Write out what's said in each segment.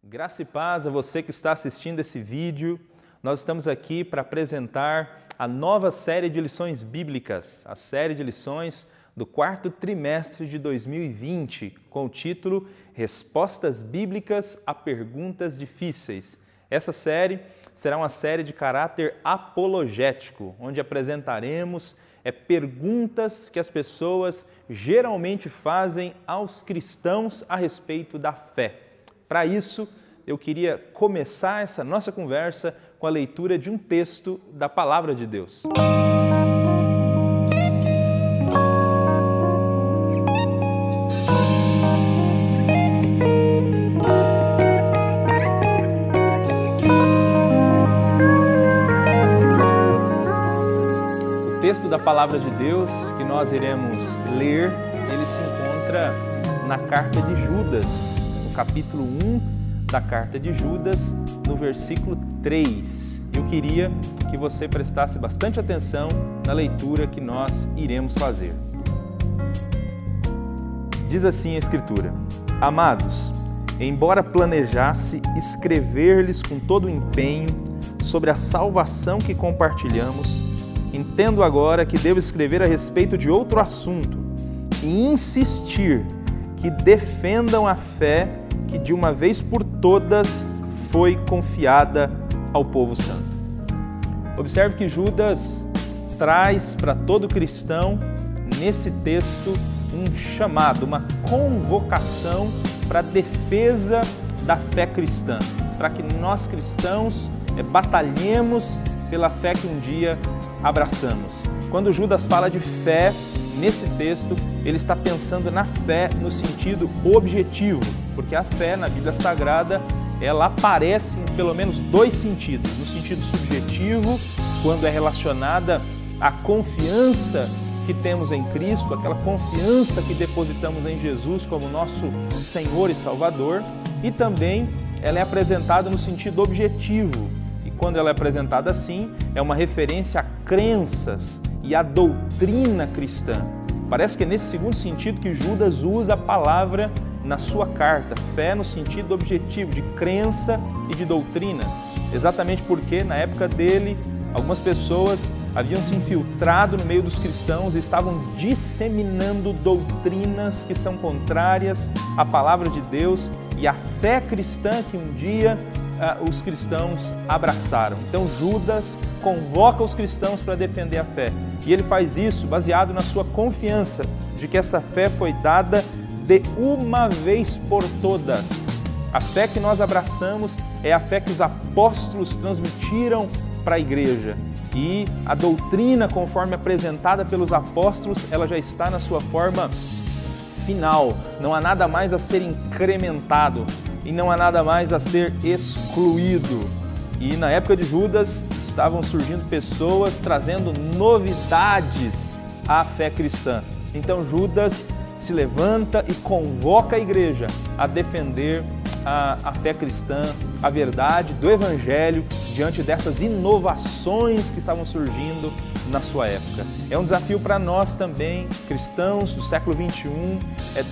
Graça e paz a você que está assistindo esse vídeo. Nós estamos aqui para apresentar a nova série de lições bíblicas, a série de lições do quarto trimestre de 2020, com o título Respostas Bíblicas a Perguntas Difíceis. Essa série será uma série de caráter apologético, onde apresentaremos perguntas que as pessoas geralmente fazem aos cristãos a respeito da fé. Para isso, eu queria começar essa nossa conversa com a leitura de um texto da Palavra de Deus. O texto da Palavra de Deus que nós iremos ler, ele se encontra na carta de Judas, no capítulo 1 da carta de Judas, no versículo 3. Eu queria que você prestasse bastante atenção na leitura que nós iremos fazer. Diz assim a Escritura: Amados, embora planejasse escrever-lhes com todo o empenho sobre a salvação que compartilhamos, entendo agora que devo escrever a respeito de outro assunto e insistir que defendam a fé que de uma vez por todas foi confiada ao povo santo. Observe que Judas traz para todo cristão, nesse texto, um chamado, uma convocação para a defesa da fé cristã, para que nós cristãos batalhemos pela fé que um dia abraçamos. Quando Judas fala de fé, nesse texto, ele está pensando na fé no sentido objetivo, porque a fé na Bíblia Sagrada, ela aparece em pelo menos dois sentidos. No sentido subjetivo, quando é relacionada à confiança que temos em Cristo, aquela confiança que depositamos em Jesus como nosso Senhor e Salvador, e também ela é apresentada no sentido objetivo. E quando ela é apresentada assim, é uma referência a crenças e a doutrina cristã. Parece que é nesse segundo sentido que Judas usa a palavra na sua carta, fé no sentido objetivo, de crença e de doutrina. Exatamente porque na época dele, algumas pessoas haviam se infiltrado no meio dos cristãos e estavam disseminando doutrinas que são contrárias à palavra de Deus e à fé cristã que um dia os cristãos abraçaram. Então Judas convoca os cristãos para defender a fé. E ele faz isso baseado na sua confiança de que essa fé foi dada de uma vez por todas. A fé que nós abraçamos é a fé que os apóstolos transmitiram para a igreja. E a doutrina, conforme apresentada pelos apóstolos, ela já está na sua forma final. Não há nada mais a ser incrementado e não há nada mais a ser excluído. E na época de Judas estavam surgindo pessoas trazendo novidades à fé cristã. Então Judas se levanta e convoca a igreja a defender a fé cristã, a verdade do Evangelho, diante dessas inovações que estavam surgindo na sua época. É um desafio para nós também, cristãos do século XXI,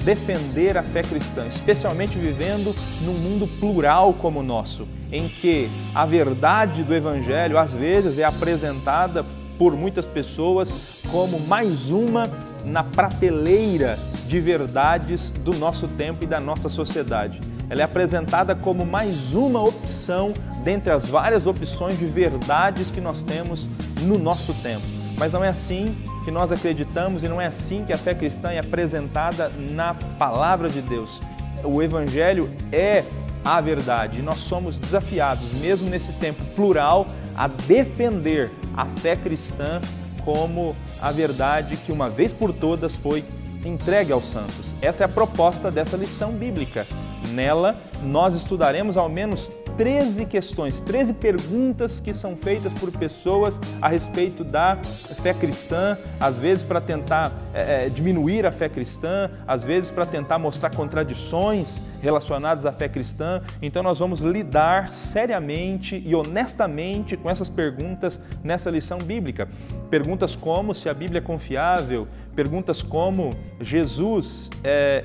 defender a fé cristã, especialmente vivendo num mundo plural como o nosso, em que a verdade do Evangelho, às vezes, é apresentada por muitas pessoas como mais uma na prateleira de verdades do nosso tempo e da nossa sociedade. Ela é apresentada como mais uma opção dentre as várias opções de verdades que nós temos no nosso tempo. Mas não é assim que nós acreditamos e não é assim que a fé cristã é apresentada na Palavra de Deus. O Evangelho é a verdade e nós somos desafiados, mesmo nesse tempo plural, a defender a fé cristã como a verdade que uma vez por todas foi entregue aos santos. Essa é a proposta dessa lição bíblica. Nela, nós estudaremos ao menos 13 questões, 13 perguntas que são feitas por pessoas a respeito da fé cristã, às vezes para tentar diminuir a fé cristã, às vezes para tentar mostrar contradições relacionadas à fé cristã. Então nós vamos lidar seriamente e honestamente com essas perguntas nessa lição bíblica. Perguntas como se a Bíblia é confiável, perguntas como Jesus,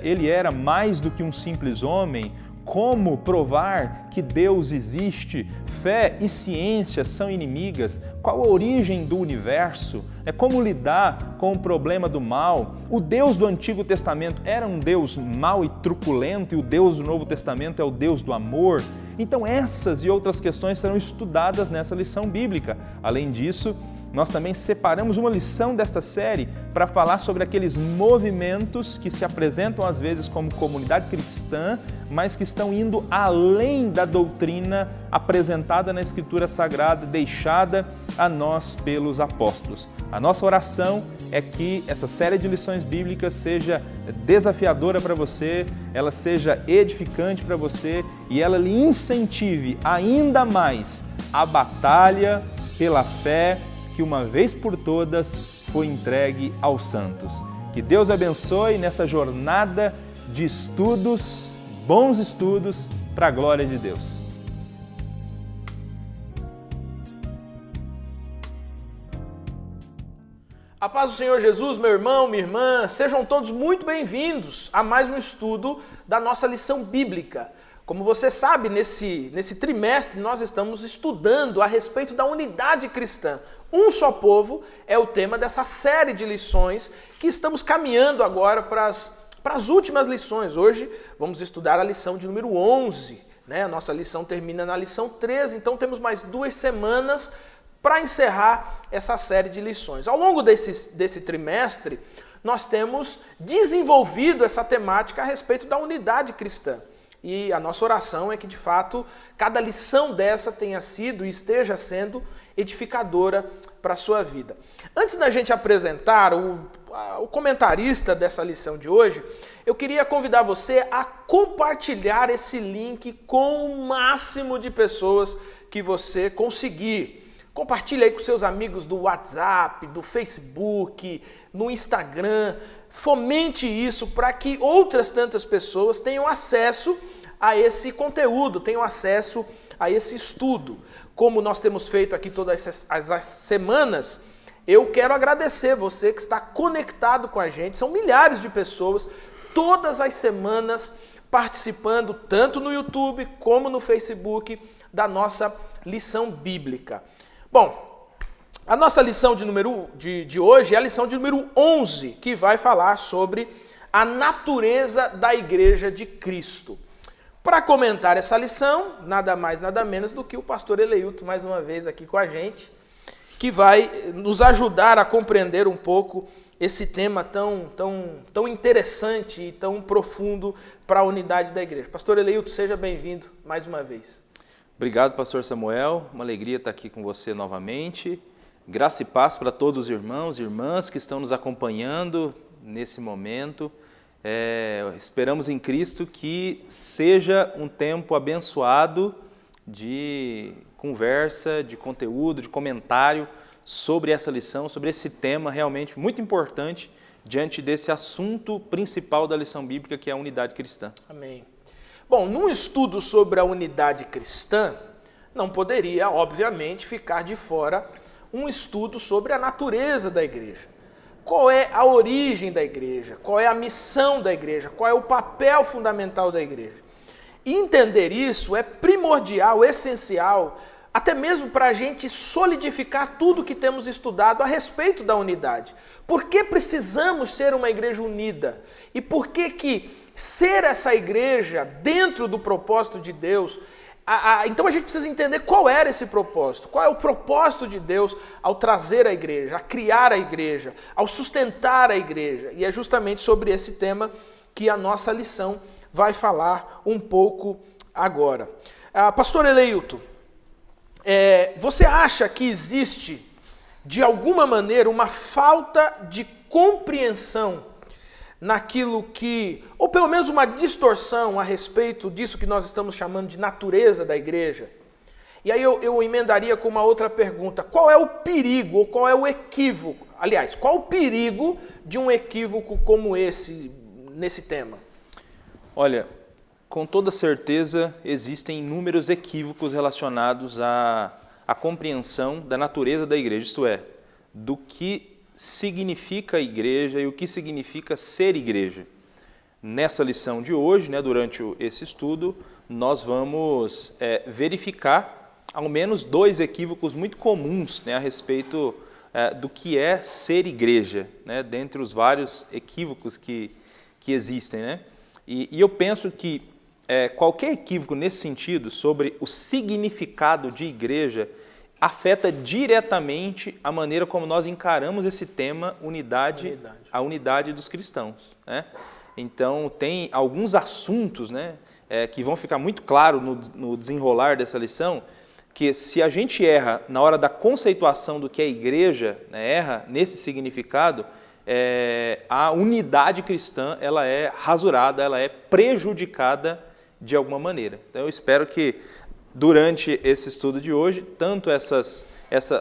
ele era mais do que um simples homem, como provar que Deus existe, fé e ciência são inimigas, qual a origem do universo, como lidar com o problema do mal. O Deus do Antigo Testamento era um Deus mau e truculento e o Deus do Novo Testamento é o Deus do amor. Então essas e outras questões serão estudadas nessa lição bíblica. Além disso, nós também separamos uma lição desta série para falar sobre aqueles movimentos que se apresentam às vezes como comunidade cristã, mas que estão indo além da doutrina apresentada na Escritura Sagrada, deixada a nós pelos apóstolos. A nossa oração é que essa série de lições bíblicas seja desafiadora para você, ela seja edificante para você e ela lhe incentive ainda mais a batalha pela fé que uma vez por todas foi entregue aos santos. Que Deus abençoe nessa jornada de estudos, bons estudos, para a glória de Deus. A paz do Senhor Jesus, meu irmão, minha irmã, sejam todos muito bem-vindos a mais um estudo da nossa lição bíblica. Como você sabe, nesse trimestre nós estamos estudando a respeito da unidade cristã. Um só povo é o tema dessa série de lições que estamos caminhando agora para as últimas lições. Hoje vamos estudar a lição de número 11, né? A nossa lição termina na lição 13, então temos mais 2 semanas para encerrar essa série de lições. Ao longo desse trimestre, nós temos desenvolvido essa temática a respeito da unidade cristã. E a nossa oração é que, de fato, cada lição dessa tenha sido e esteja sendo edificadora para a sua vida. Antes da gente apresentar o comentarista dessa lição de hoje, eu queria convidar você a compartilhar esse link com o máximo de pessoas que você conseguir. Compartilhe aí com seus amigos do WhatsApp, do Facebook, no Instagram. Fomente isso para que outras tantas pessoas tenham acesso a esse conteúdo, tenham acesso a esse estudo. Como nós temos feito aqui todas as semanas, eu quero agradecer você que está conectado com a gente. São milhares de pessoas todas as semanas participando, tanto no YouTube como no Facebook, da nossa lição bíblica. Bom, a nossa lição de hoje é a lição de número 11, que vai falar sobre a natureza da Igreja de Cristo. Para comentar essa lição, nada mais, nada menos do que o pastor Eleilton, mais uma vez aqui com a gente, que vai nos ajudar a compreender um pouco esse tema tão interessante e tão profundo para a unidade da igreja. Pastor Eleilton, seja bem-vindo mais uma vez. Obrigado, pastor Samuel. Uma alegria estar aqui com você novamente. Graça e paz para todos os irmãos e irmãs que estão nos acompanhando nesse momento. Esperamos em Cristo que seja um tempo abençoado de conversa, de conteúdo, de comentário sobre essa lição, sobre esse tema realmente muito importante diante desse assunto principal da lição bíblica, que é a unidade cristã. Amém. Bom, num estudo sobre a unidade cristã, não poderia, obviamente, ficar de fora um estudo sobre a natureza da igreja. Qual é a origem da igreja? Qual é a missão da igreja? Qual é o papel fundamental da igreja? E entender isso é primordial, essencial, até mesmo para a gente solidificar tudo que temos estudado a respeito da unidade. Por que precisamos ser uma igreja unida? E por que ser essa igreja dentro do propósito de Deus? Então a gente precisa entender qual era esse propósito, qual é o propósito de Deus ao trazer a igreja, a criar a igreja, ao sustentar a igreja. E é justamente sobre esse tema que a nossa lição vai falar um pouco agora. Pastor Eleilton, você acha que existe, de alguma maneira, uma falta de compreensão naquilo que, ou pelo menos uma distorção a respeito disso que nós estamos chamando de natureza da igreja? E aí eu emendaria com uma outra pergunta: qual é o perigo, ou qual é o equívoco? Aliás, qual o perigo de um equívoco como esse, nesse tema? Olha, com toda certeza existem inúmeros equívocos relacionados à compreensão da natureza da igreja, isto é, do que significa a igreja e o que significa ser igreja. Nessa lição de hoje, né, durante esse estudo, nós vamos verificar ao menos 2 equívocos muito comuns, né, a respeito do que é ser igreja, né, dentre os vários equívocos que existem, né? E eu penso que qualquer equívoco nesse sentido sobre o significado de igreja afeta diretamente a maneira como nós encaramos esse tema a unidade dos cristãos, né? Então, tem alguns assuntos, né, que vão ficar muito claros no desenrolar dessa lição, que se a gente erra na hora da conceituação do que é igreja, né, erra nesse significado, a unidade cristã ela é rasurada, ela é prejudicada de alguma maneira. Então, eu espero que durante esse estudo de hoje, tanto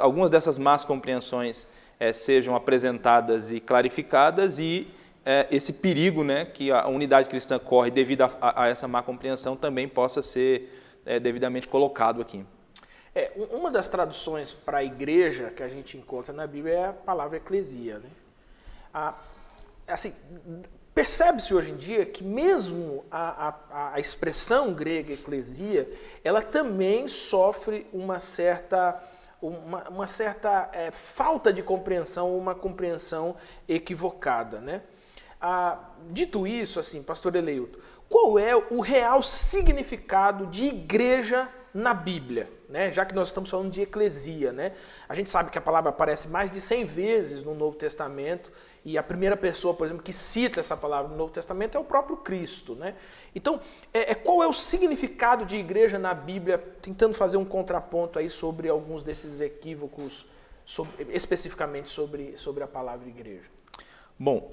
algumas dessas más compreensões sejam apresentadas e clarificadas e esse perigo, né, que a unidade cristã corre devido a essa má compreensão também possa ser devidamente colocado aqui. Uma das traduções para a igreja que a gente encontra na Bíblia é a palavra eclesia, né? Assim, percebe-se hoje em dia que mesmo a expressão grega eclesia, ela também sofre uma certa falta de compreensão, uma compreensão equivocada, né? Dito isso, assim, pastor Eleilton, qual é o real significado de igreja na Bíblia, né? Já que nós estamos falando de eclesia, né? A gente sabe que a palavra aparece mais de 100 vezes no Novo Testamento e a primeira pessoa, por exemplo, que cita essa palavra no Novo Testamento é o próprio Cristo, né? Então, qual é o significado de igreja na Bíblia, tentando fazer um contraponto aí sobre alguns desses equívocos, especificamente sobre a palavra igreja? Bom,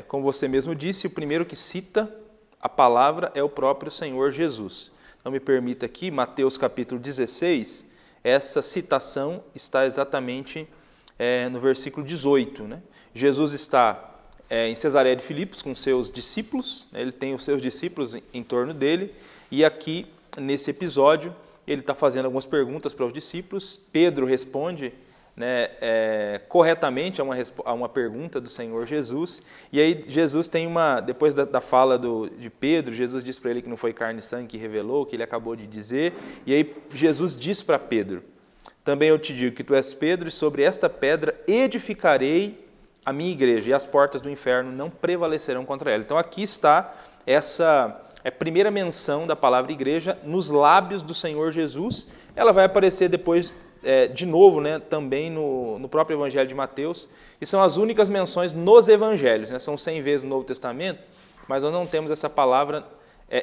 como você mesmo disse, o primeiro que cita a palavra é o próprio Senhor Jesus. Então, me permita aqui, Mateus capítulo 16, essa citação está exatamente no versículo 18. Né? Jesus está em Cesareia de Filipos com seus discípulos, né? Ele tem os seus discípulos em torno dele, e aqui, nesse episódio, ele está fazendo algumas perguntas para os discípulos. Pedro responde, né, corretamente a uma pergunta do Senhor Jesus, e aí Jesus tem depois da fala de Pedro, Jesus diz para ele que não foi carne e sangue que revelou, que ele acabou de dizer, e aí Jesus diz para Pedro: também eu te digo que tu és Pedro, e sobre esta pedra edificarei a minha igreja, e as portas do inferno não prevalecerão contra ela. Então aqui está essa primeira menção da palavra igreja nos lábios do Senhor Jesus. Ela vai aparecer depois de novo, né, também no próprio Evangelho de Mateus, e são as únicas menções nos Evangelhos, né, são 100 vezes no Novo Testamento, mas nós não temos essa palavra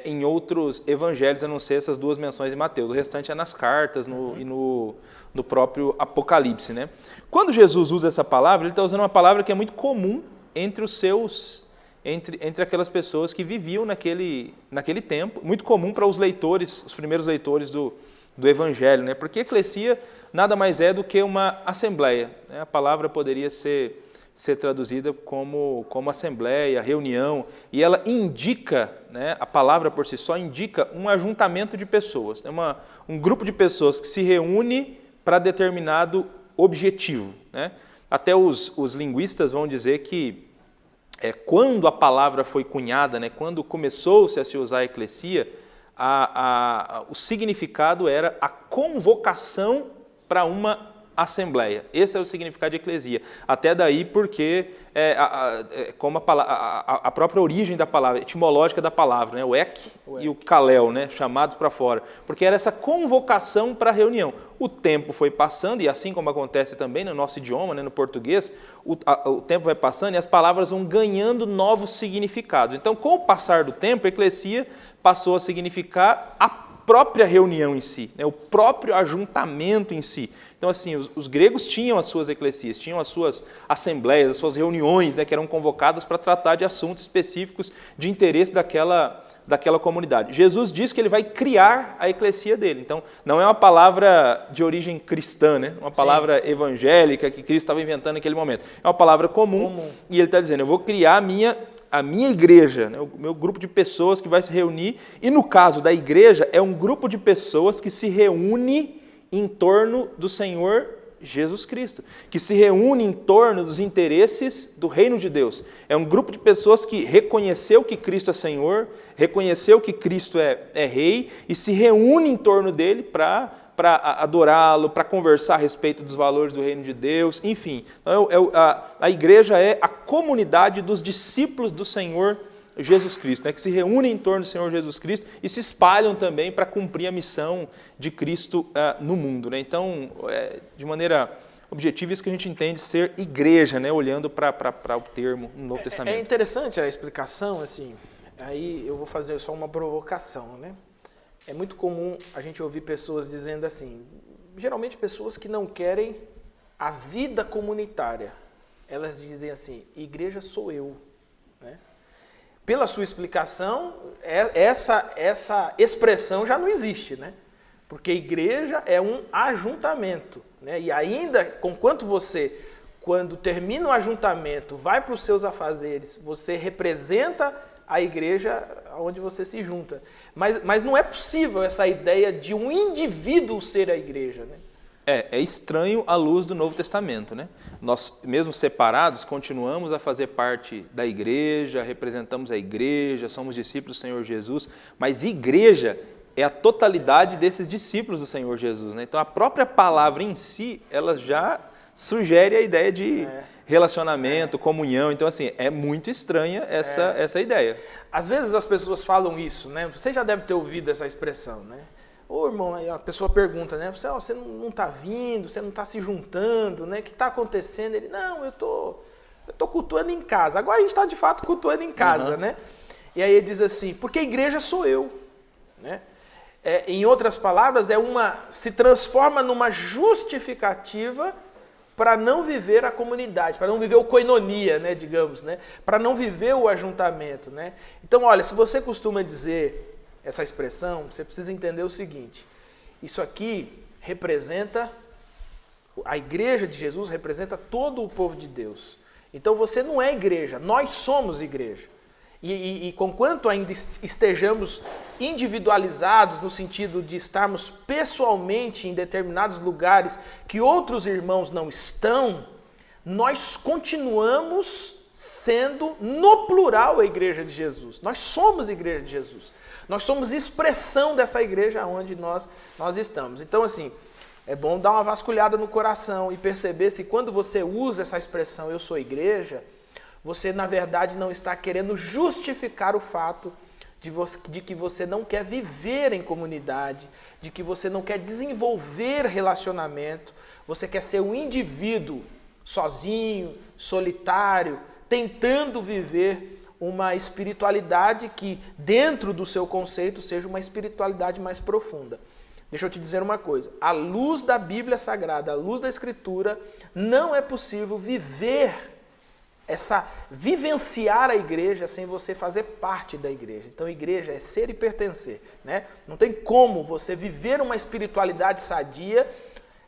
em outros Evangelhos, a não ser essas 2 menções em Mateus, o restante é nas cartas e no próprio Apocalipse. Né? Quando Jesus usa essa palavra, ele está usando uma palavra que é muito comum entre entre aquelas pessoas que viviam naquele tempo, muito comum para os primeiros leitores do Evangelho, né? Porque eclesia nada mais é do que uma assembleia, né? A palavra poderia ser traduzida como assembleia, reunião, e ela indica, né, a palavra por si só indica um ajuntamento de pessoas, né? Um grupo de pessoas que se reúne para determinado objetivo, né? Até os linguistas vão dizer que quando a palavra foi cunhada, né, quando começou-se a se usar a eclesia, o significado era a convocação para uma assembleia. Esse é o significado de eclesia. Até daí porque, como a própria origem da palavra, etimológica da palavra, né, o ek e o kalel, né, chamados para fora, porque era essa convocação para a reunião. O tempo foi passando, e assim como acontece também no nosso idioma, né, no português, o tempo vai passando e as palavras vão ganhando novos significados. Então, com o passar do tempo, a eclesia passou a significar a própria reunião em si, né, o próprio ajuntamento em si. Então, assim, os gregos tinham as suas eclesias, tinham as suas assembleias, as suas reuniões, né, que eram convocadas para tratar de assuntos específicos de interesse daquela comunidade. Jesus diz que ele vai criar a eclesia dele. Então, não é uma palavra de origem cristã, né? Uma palavra evangélica que Cristo estava inventando naquele momento. É uma palavra comum. E ele está dizendo, eu vou criar a minha igreja, né? O meu grupo de pessoas que vai se reunir. E no caso da igreja, é um grupo de pessoas que se reúne em torno do Senhor Jesus Cristo, que se reúne em torno dos interesses do reino de Deus. É um grupo de pessoas que reconheceu que Cristo é Senhor, reconheceu que Cristo é Rei e se reúne em torno dele para adorá-lo, para conversar a respeito dos valores do reino de Deus, enfim. A igreja é a comunidade dos discípulos do Senhor Jesus Cristo, né, que se reúnem em torno do Senhor Jesus Cristo e se espalham também para cumprir a missão de Cristo no mundo. Né? Então, de maneira objetiva, isso que a gente entende ser igreja, né, olhando para o termo no Novo Testamento. É interessante a explicação, assim, aí eu vou fazer só uma provocação. Né? É muito comum a gente ouvir pessoas dizendo assim, geralmente pessoas que não querem a vida comunitária, elas dizem assim, igreja sou eu, né? Pela sua explicação, essa expressão já não existe, né? Porque igreja é um ajuntamento, né? E ainda, conquanto você, quando termina o ajuntamento, vai para os seus afazeres, você representa a igreja onde você se junta. Mas não é possível essa ideia de um indivíduo ser a igreja, né? É estranho à luz do Novo Testamento, né? Nós, mesmo separados, continuamos a fazer parte da igreja, representamos a igreja, somos discípulos do Senhor Jesus, mas igreja é a totalidade desses discípulos do Senhor Jesus, né? Então a própria palavra em si, ela já sugere a ideia de relacionamento, comunhão. Então, assim, é muito estranha essa ideia. Às vezes as pessoas falam isso, né? Você já deve ter ouvido essa expressão, né? Ô, irmão, aí a pessoa pergunta, né? Você não está vindo, você não está se juntando, né? O que está acontecendo? Ele, não, eu tô cultuando em casa. Agora a gente está, de fato, cultuando em casa, né? E aí ele diz assim, porque a igreja sou eu, né? Em outras palavras, se transforma numa justificativa para não viver a comunidade, para não viver o koinonia, né, digamos, né? Para não viver o ajuntamento, né? Então, olha, se você costuma dizer essa expressão, você precisa entender o seguinte, isso aqui representa, a igreja de Jesus representa todo o povo de Deus. Então você não é igreja, nós somos igreja. E conquanto ainda estejamos individualizados no sentido de estarmos pessoalmente em determinados lugares que outros irmãos não estão, nós continuamos sendo, no plural, a igreja de Jesus. Nós somos a igreja de Jesus. Nós somos expressão dessa igreja onde nós estamos. Então, assim, é bom dar uma vasculhada no coração e perceber se quando você usa essa expressão, eu sou igreja, você, na verdade, não está querendo justificar o fato de que você não quer viver em comunidade, de que você não quer desenvolver relacionamento, você quer ser um indivíduo sozinho, solitário, tentando viver uma espiritualidade que, dentro do seu conceito, seja uma espiritualidade mais profunda. Deixa eu te dizer uma coisa, à luz da Bíblia Sagrada, à luz da Escritura, não é possível vivenciar a igreja sem você fazer parte da igreja. Então, igreja é ser e pertencer, né? Não tem como você viver uma espiritualidade sadia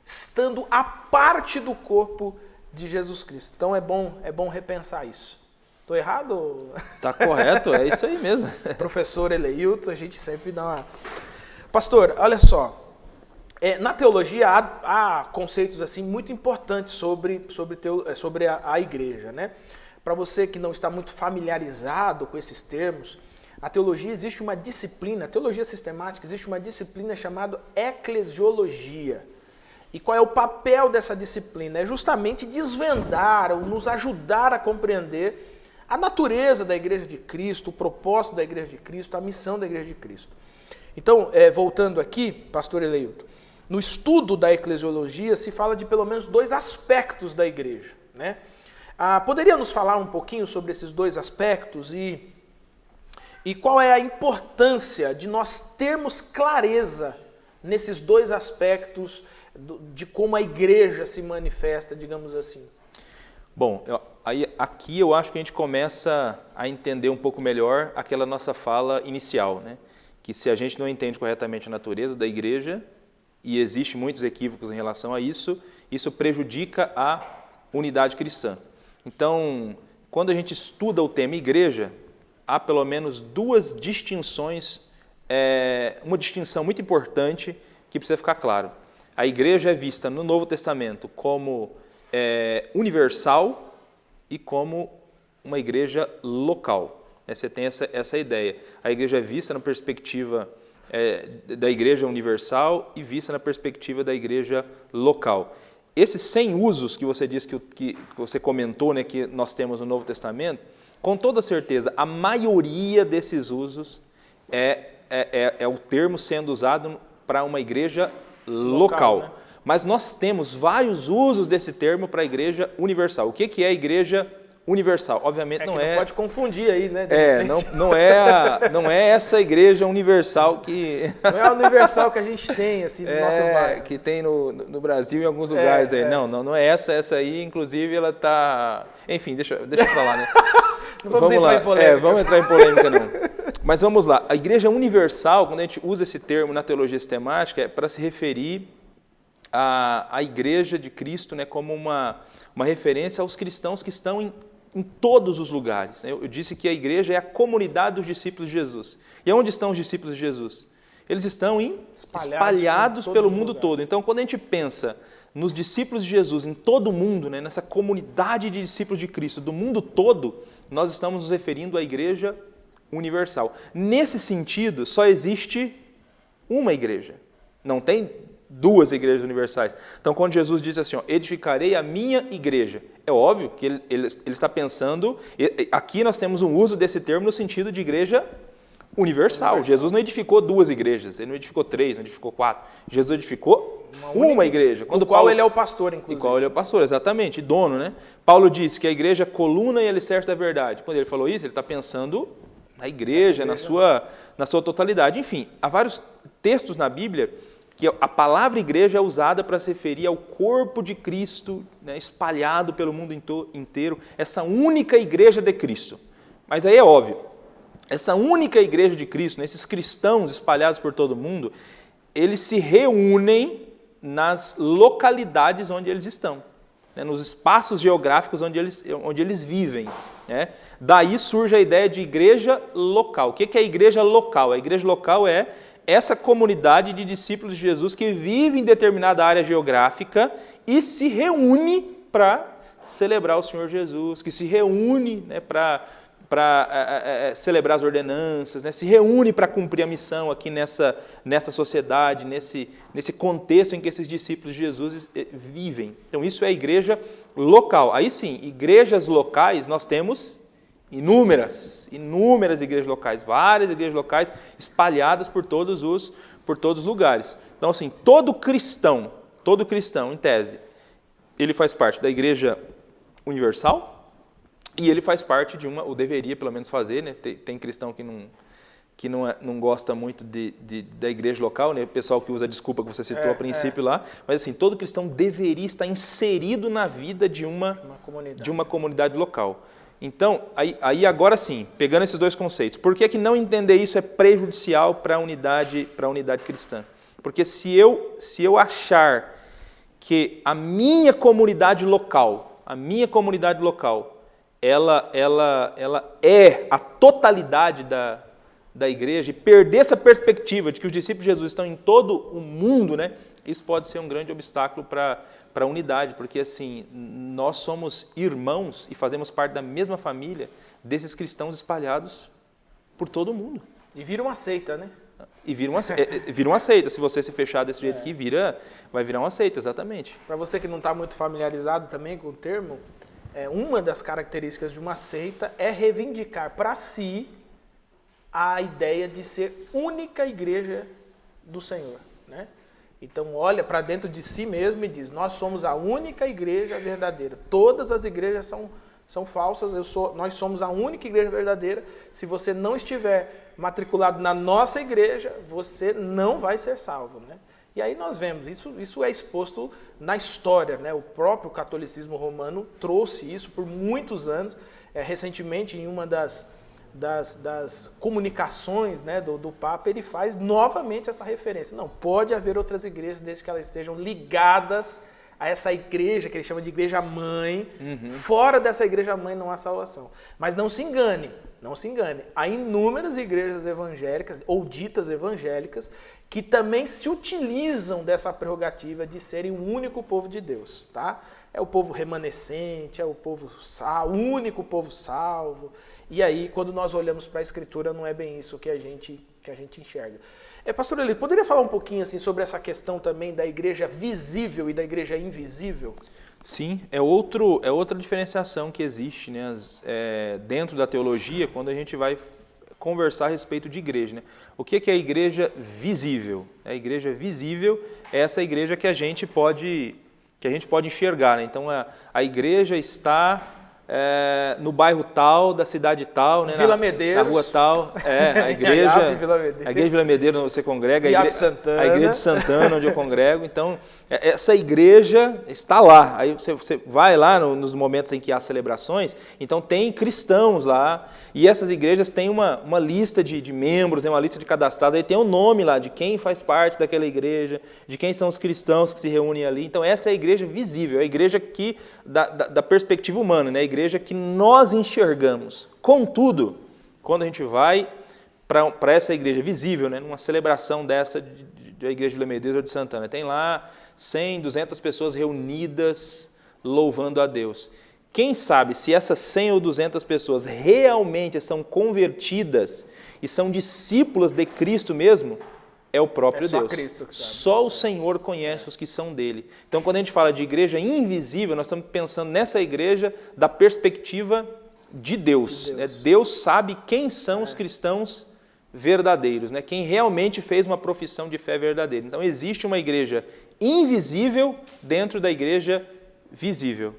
estando à parte do corpo de Jesus Cristo. Então, é bom repensar isso. Estou errado? Está correto, é isso aí mesmo. Professor Eleilton, a gente sempre dá uma... Pastor, olha só, na teologia há conceitos assim muito importantes sobre a igreja, né? Para você que não está muito familiarizado com esses termos, a teologia existe uma disciplina, a teologia sistemática existe uma disciplina chamada eclesiologia. E qual é o papel dessa disciplina? É justamente desvendar, ou nos ajudar a compreender a natureza da Igreja de Cristo, o propósito da Igreja de Cristo, a missão da Igreja de Cristo. Então, voltando aqui, pastor Eleilton, no estudo da eclesiologia se fala de pelo menos 2 aspectos da igreja, né? Poderia nos falar um pouquinho sobre esses 2 aspectos e qual é a importância de nós termos clareza nesses 2 aspectos de como a igreja se manifesta, digamos assim? Bom, aqui eu acho que a gente começa a entender um pouco melhor aquela nossa fala inicial, né? Que se a gente não entende corretamente a natureza da igreja, e existem muitos equívocos em relação a isso, isso prejudica a unidade cristã. Então, quando a gente estuda o tema igreja, há pelo menos 2 distinções, uma distinção muito importante que precisa ficar claro. A igreja é vista no Novo Testamento como universal e como uma igreja local. Você tem essa ideia. A igreja é vista na perspectiva da igreja universal e vista na perspectiva da igreja local. Esses 100 usos que você disse, que você comentou, né, que nós temos no Novo Testamento, com toda certeza, a maioria desses usos é o termo sendo usado para uma igreja local. Né? Mas nós temos vários usos desse termo para a igreja universal. O que é a igreja universal? Obviamente não pode confundir aí, né? Não é essa igreja universal que... Não é a universal que a gente tem, assim, no nosso bairro. Que tem no Brasil em alguns lugares aí. Não é essa. Essa aí, inclusive, ela está... Enfim, deixa eu falar, né? Não vamos entrar em polêmica. Vamos entrar em polêmica, não. Mas vamos lá. A igreja universal, quando a gente usa esse termo na teologia sistemática, é para se referir à igreja de Cristo, né, como uma referência aos cristãos que estão em todos os lugares. Eu disse que a igreja é a comunidade dos discípulos de Jesus. E onde estão os discípulos de Jesus? Eles estão espalhados pelo mundo todo. Então, quando a gente pensa nos discípulos de Jesus em todo o mundo, né, nessa comunidade de discípulos de Cristo do mundo todo, nós estamos nos referindo à igreja universal. Nesse sentido, só existe uma igreja. Não tem duas igrejas universais. Então, quando Jesus diz assim, edificarei a minha igreja, é óbvio que ele está pensando... Aqui nós temos um uso desse termo no sentido de igreja universal. Jesus não edificou duas igrejas, ele não edificou 3, não edificou 4. Jesus edificou uma igreja. Do qual ele é o pastor, inclusive. Do qual ele é o pastor, exatamente, dono, né? Paulo disse que a igreja é coluna e alicerce da verdade. Quando ele falou isso, ele está pensando na igreja, na sua totalidade. Enfim, há vários textos na Bíblia que a palavra igreja é usada para se referir ao corpo de Cristo, né, espalhado pelo mundo inteiro, essa única igreja de Cristo. Mas aí é óbvio, essa única igreja de Cristo, né, esses cristãos espalhados por todo mundo, eles se reúnem nas localidades onde eles estão, né, nos espaços geográficos onde eles vivem. Né? Daí surge a ideia de igreja local. O que é a igreja local? A igreja local é essa comunidade de discípulos de Jesus que vive em determinada área geográfica e se reúne para celebrar o Senhor Jesus, que se reúne, né, para celebrar as ordenanças, né, se reúne para cumprir a missão aqui nessa sociedade, nesse contexto em que esses discípulos de Jesus vivem. Então isso é a igreja local. Aí sim, igrejas locais nós temos inúmeras igrejas locais, várias igrejas locais espalhadas por todos os lugares. Então, assim, todo cristão, em tese, ele faz parte da igreja universal e ele faz parte de ou deveria pelo menos fazer, né? Tem cristão que não gosta muito da igreja local, né? O pessoal que usa a desculpa que você citou a princípio lá, mas assim, todo cristão deveria estar inserido na vida de uma comunidade local. Então, aí agora sim, pegando esses dois conceitos, por que não entender isso é prejudicial para a unidade cristã? Porque se eu achar que a minha comunidade local, ela é a totalidade da igreja, e perder essa perspectiva de que os discípulos de Jesus estão em todo o mundo, né, isso pode ser um grande obstáculo para a unidade, porque assim, nós somos irmãos e fazemos parte da mesma família desses cristãos espalhados por todo o mundo. E vira uma seita, né? E vira uma seita. Se você se fechar desse jeito que vai virar uma seita, exatamente. Para você que não está muito familiarizado também com o termo, uma das características de uma seita é reivindicar para si a ideia de ser única igreja do Senhor, né? Então olha para dentro de si mesmo e diz, nós somos a única igreja verdadeira. Todas as igrejas são falsas, nós somos a única igreja verdadeira. Se você não estiver matriculado na nossa igreja, você não vai ser salvo, né? E aí nós vemos, isso é exposto na história, né? O próprio catolicismo romano trouxe isso por muitos anos. Recentemente, em uma das comunicações, né, do Papa, ele faz novamente essa referência. Não, pode haver outras igrejas desde que elas estejam ligadas a essa igreja, que ele chama de igreja-mãe. Fora dessa igreja-mãe não há salvação. Mas não se engane, Não se engane. Há inúmeras igrejas evangélicas, ou ditas evangélicas, que também se utilizam dessa prerrogativa de serem o único povo de Deus, tá? É o povo remanescente, é o povo salvo, o único povo salvo. E aí, quando nós olhamos para a Escritura, não é bem isso que a gente enxerga. Pastor Elito, poderia falar um pouquinho assim, sobre essa questão também da igreja visível e da igreja invisível? Sim, é outra diferenciação que existe, né, dentro da teologia, quando a gente vai conversar a respeito de igreja, né? O que é a igreja visível? A igreja visível é essa igreja que a gente pode enxergar, né? Então a igreja está no bairro tal, da cidade tal, né? Vila Medeiros. Na rua tal. A igreja. A igreja de Vila Medeiros, onde você congrega. A igreja de Santana, onde eu congrego. Então, essa igreja está lá. Aí você vai lá nos momentos em que há celebrações, então tem cristãos lá, e essas igrejas têm uma lista de membros, tem uma lista de cadastrados, aí tem o nome lá de quem faz parte daquela igreja, de quem são os cristãos que se reúnem ali. Então essa é a igreja visível, é a igreja que, da perspectiva humana, né? A igreja que nós enxergamos. Contudo, quando a gente vai para essa igreja visível, né? Numa celebração dessa da igreja de Vila Medeiros ou de Santana, tem lá 100, 200 pessoas reunidas louvando a Deus. Quem sabe se essas 100 ou 200 pessoas realmente são convertidas e são discípulas de Cristo mesmo, é o próprio Deus. Cristo que sabe. Só o Senhor conhece os que são dele. Então, quando a gente fala de igreja invisível, nós estamos pensando nessa igreja da perspectiva de Deus. Deus sabe quem são os cristãos verdadeiros, né? Quem realmente fez uma profissão de fé verdadeira. Então, existe uma igreja invisível dentro da igreja visível.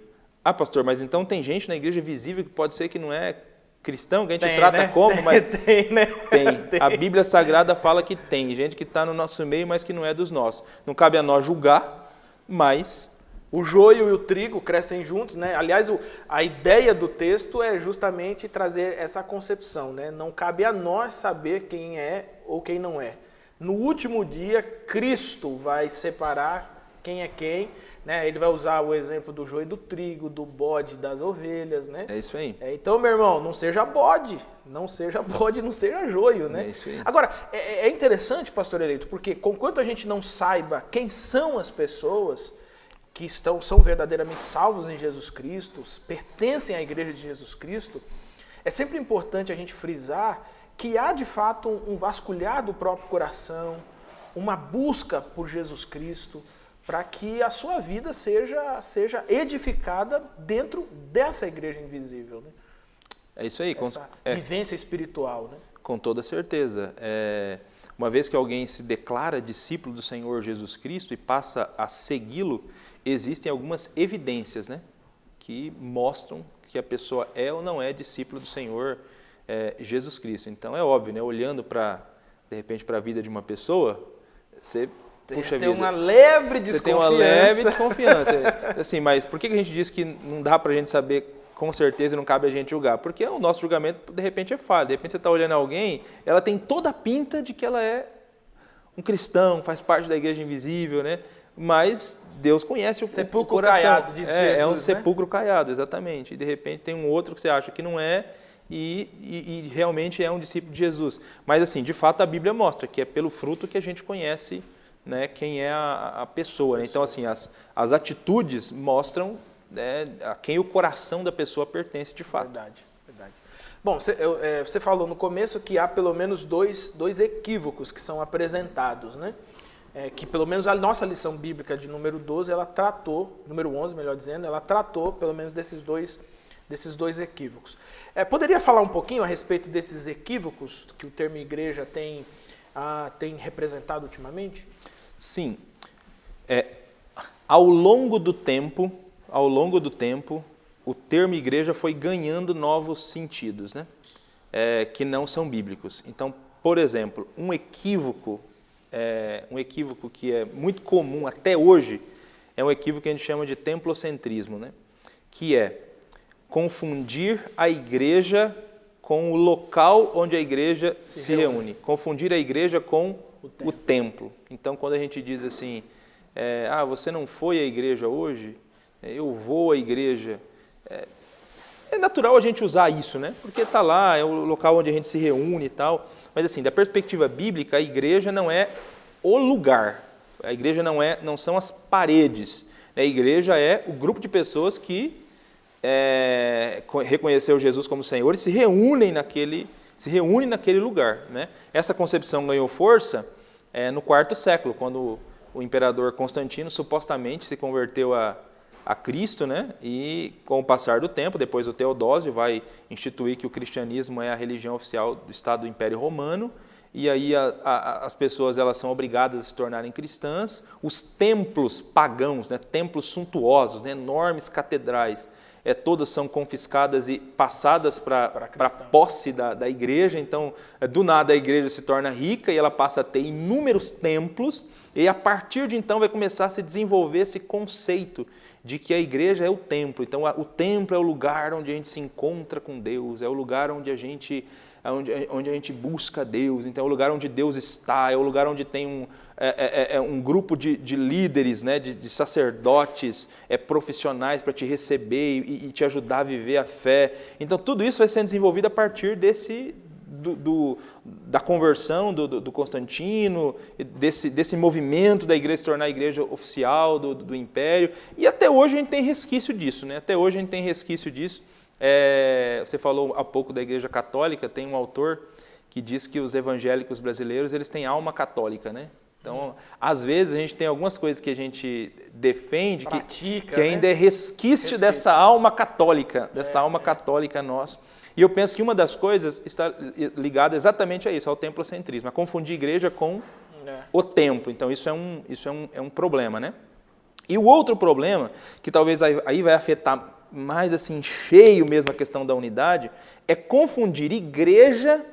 Ah, pastor, mas então tem gente na igreja visível que pode ser que não é cristão, que a gente trata, né? Como? Mas tem, né? Tem. A Bíblia Sagrada fala que tem gente que está no nosso meio, mas que não é dos nossos. Não cabe a nós julgar, mas o joio e o trigo crescem juntos, né? Aliás, a ideia do texto é justamente trazer essa concepção, né? Não cabe a nós saber quem é ou quem não é. No último dia, Cristo vai separar quem é quem, né? Ele vai usar o exemplo do joio e do trigo, do bode, das ovelhas, né? É isso aí. Então, meu irmão, não seja bode, não seja joio, né? É isso aí. Agora, é interessante, pastor Eleito, porque conquanto a gente não saiba quem são as pessoas que são verdadeiramente salvos em Jesus Cristo, pertencem à igreja de Jesus Cristo, é sempre importante a gente frisar que há de fato um vasculhar do próprio coração, uma busca por Jesus Cristo, para que a sua vida seja edificada dentro dessa igreja invisível, né? É isso aí. Essa vivência espiritual, né? Com toda certeza. Uma vez que alguém se declara discípulo do Senhor Jesus Cristo e passa a segui-lo, existem algumas evidências, né, que mostram que a pessoa é ou não é discípulo do Senhor Jesus Cristo. Então é óbvio, né, olhando de repente para a vida de uma pessoa, você tem uma leve desconfiança. Você tem uma leve desconfiança. Assim, mas por que a gente diz que não dá para a gente saber com certeza e não cabe a gente julgar? Porque o nosso julgamento, de repente, é falho. De repente, você está olhando alguém, ela tem toda a pinta de que ela é um cristão, faz parte da igreja invisível, né? Mas Deus conhece o sepulcro coração. Caiado, disse Jesus, é um né? sepulcro caiado, exatamente. E, de repente, tem um outro que você acha que não é e realmente é um discípulo de Jesus. Mas, assim, de fato, a Bíblia mostra que é pelo fruto que a gente conhece, né, quem é a pessoa. Né? Então, assim, as atitudes mostram, né, a quem o coração da pessoa pertence de fato. Verdade. Bom, você falou no começo que há pelo menos dois equívocos que são apresentados, né? Que pelo menos a nossa lição bíblica de número 12, ela tratou, número 11, melhor dizendo, ela tratou pelo menos desses dois equívocos. Poderia falar um pouquinho a respeito desses equívocos que o termo igreja tem representado ultimamente? Sim. Ao longo do tempo, o termo igreja foi ganhando novos sentidos, né? Que não são bíblicos. Então, por exemplo, um equívoco que é muito comum até hoje, é um equívoco que a gente chama de templocentrismo, né? Que é confundir a igreja com o local onde a igreja se reúne. Confundir a igreja com o templo. Então, quando a gente diz assim, você não foi à igreja hoje, eu vou à igreja. É natural a gente usar isso, né? Porque está lá, é o local onde a gente se reúne e tal. Mas assim, da perspectiva bíblica, a igreja não é o lugar. A igreja não são as paredes. A igreja é o grupo de pessoas que reconheceu Jesus como Senhor e se reúnem naquele lugar, né? Essa concepção ganhou força no IV século, quando o imperador Constantino supostamente se converteu a Cristo, né? E com o passar do tempo, depois o Teodósio vai instituir que o cristianismo é a religião oficial do Estado do Império Romano, e aí as pessoas elas são obrigadas a se tornarem cristãs. Os templos pagãos, né? Templos suntuosos, né? Enormes catedrais, todas são confiscadas e passadas para a posse da igreja. Então, do nada a igreja se torna rica e ela passa a ter inúmeros templos, e a partir de então vai começar a se desenvolver esse conceito de que a igreja é o templo. Então, o templo é o lugar onde a gente se encontra com Deus, é o lugar onde a gente busca Deus, então é o lugar onde Deus está, é o lugar onde tem um grupo de líderes, né, de sacerdotes profissionais para te receber e te ajudar a viver a fé. Então, tudo isso vai sendo desenvolvido a partir da conversão do Constantino, desse movimento da igreja se tornar a igreja oficial do império, e até hoje a gente tem resquício disso, né? Até hoje a gente tem resquício disso. Você falou há pouco da igreja católica, tem um autor que diz que os evangélicos brasileiros eles têm alma católica, né? Então, às vezes a gente tem algumas coisas que a gente defende, pratica, que ainda é resquício dessa alma católica, alma católica nossa. E eu penso que uma das coisas está ligada exatamente a isso, ao templocentrismo, a confundir igreja com o templo. Então, isso é um problema, né? E o outro problema, que talvez aí vai afetar mais assim, cheio mesmo a questão da unidade, é confundir igreja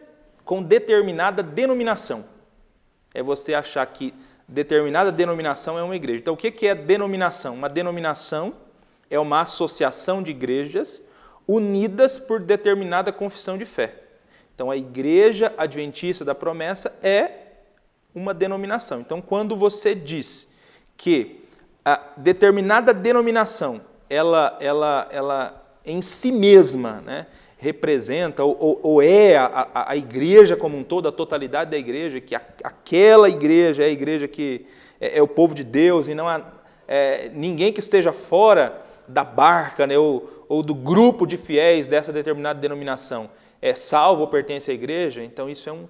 com determinada denominação. É você achar que determinada denominação é uma igreja. Então, o que é denominação? Uma denominação é uma associação de igrejas unidas por determinada confissão de fé. Então, a Igreja Adventista da Promessa é uma denominação. Então, quando você diz que a determinada denominação, ela em si mesma, né, representa ou é a igreja como um todo, a totalidade da igreja, que aquela igreja é a igreja que é o povo de Deus e não há ninguém que esteja fora da barca, né, ou do grupo de fiéis dessa determinada denominação é salvo ou pertence à igreja, então isso é um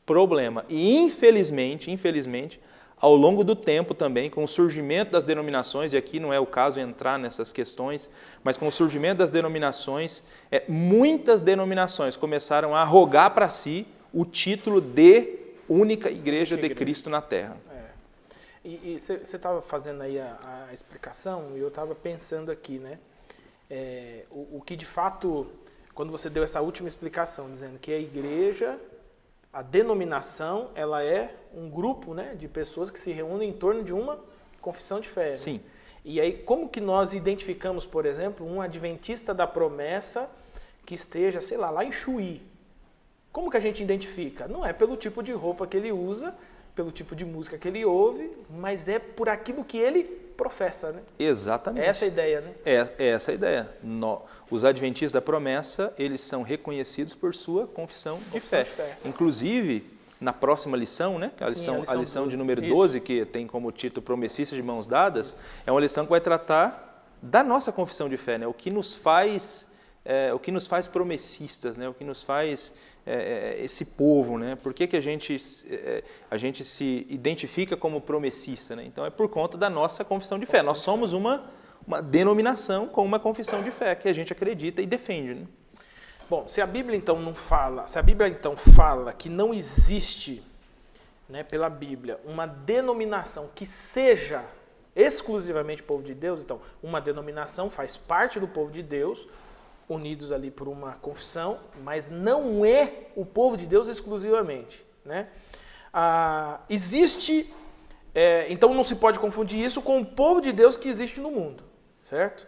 problema. E infelizmente, ao longo do tempo também, com o surgimento das denominações, e aqui não é o caso entrar nessas questões, mas com o surgimento das denominações, muitas denominações começaram a arrogar para si o título de única igreja de Cristo na Terra. E você estava fazendo aí a explicação, e eu estava pensando aqui, né? O que de fato, quando você deu essa última explicação, dizendo que a igreja, a denominação, ela é um grupo, né, de pessoas que se reúnem em torno de uma confissão de fé. Sim. Né? E aí, como que nós identificamos, por exemplo, um adventista da promessa que esteja, sei lá em Chuí? Como que a gente identifica? Não é pelo tipo de roupa que ele usa, pelo tipo de música que ele ouve, mas é por aquilo que ele professa, né? Exatamente. É essa a ideia, né? É essa a ideia. Os adventistas da promessa, eles são reconhecidos por sua confissão de fé. Inclusive, na próxima lição, né? A lição de número 12, que tem como título Promessistas de Mãos Dadas, é uma lição que vai tratar da nossa confissão de fé, né? O que nos faz promessistas, né? O que nos faz esse povo, né? Por que a gente se identifica como promessista, né? Então é por conta da nossa confissão de fé. Nós somos uma denominação com uma confissão de fé que a gente acredita e defende, né? Bom, se a Bíblia então fala que não existe, né, pela Bíblia, uma denominação que seja exclusivamente povo de Deus, então uma denominação faz parte do povo de Deus, unidos ali por uma confissão, mas não é o povo de Deus exclusivamente, né? Então não se pode confundir isso com o povo de Deus que existe no mundo, certo?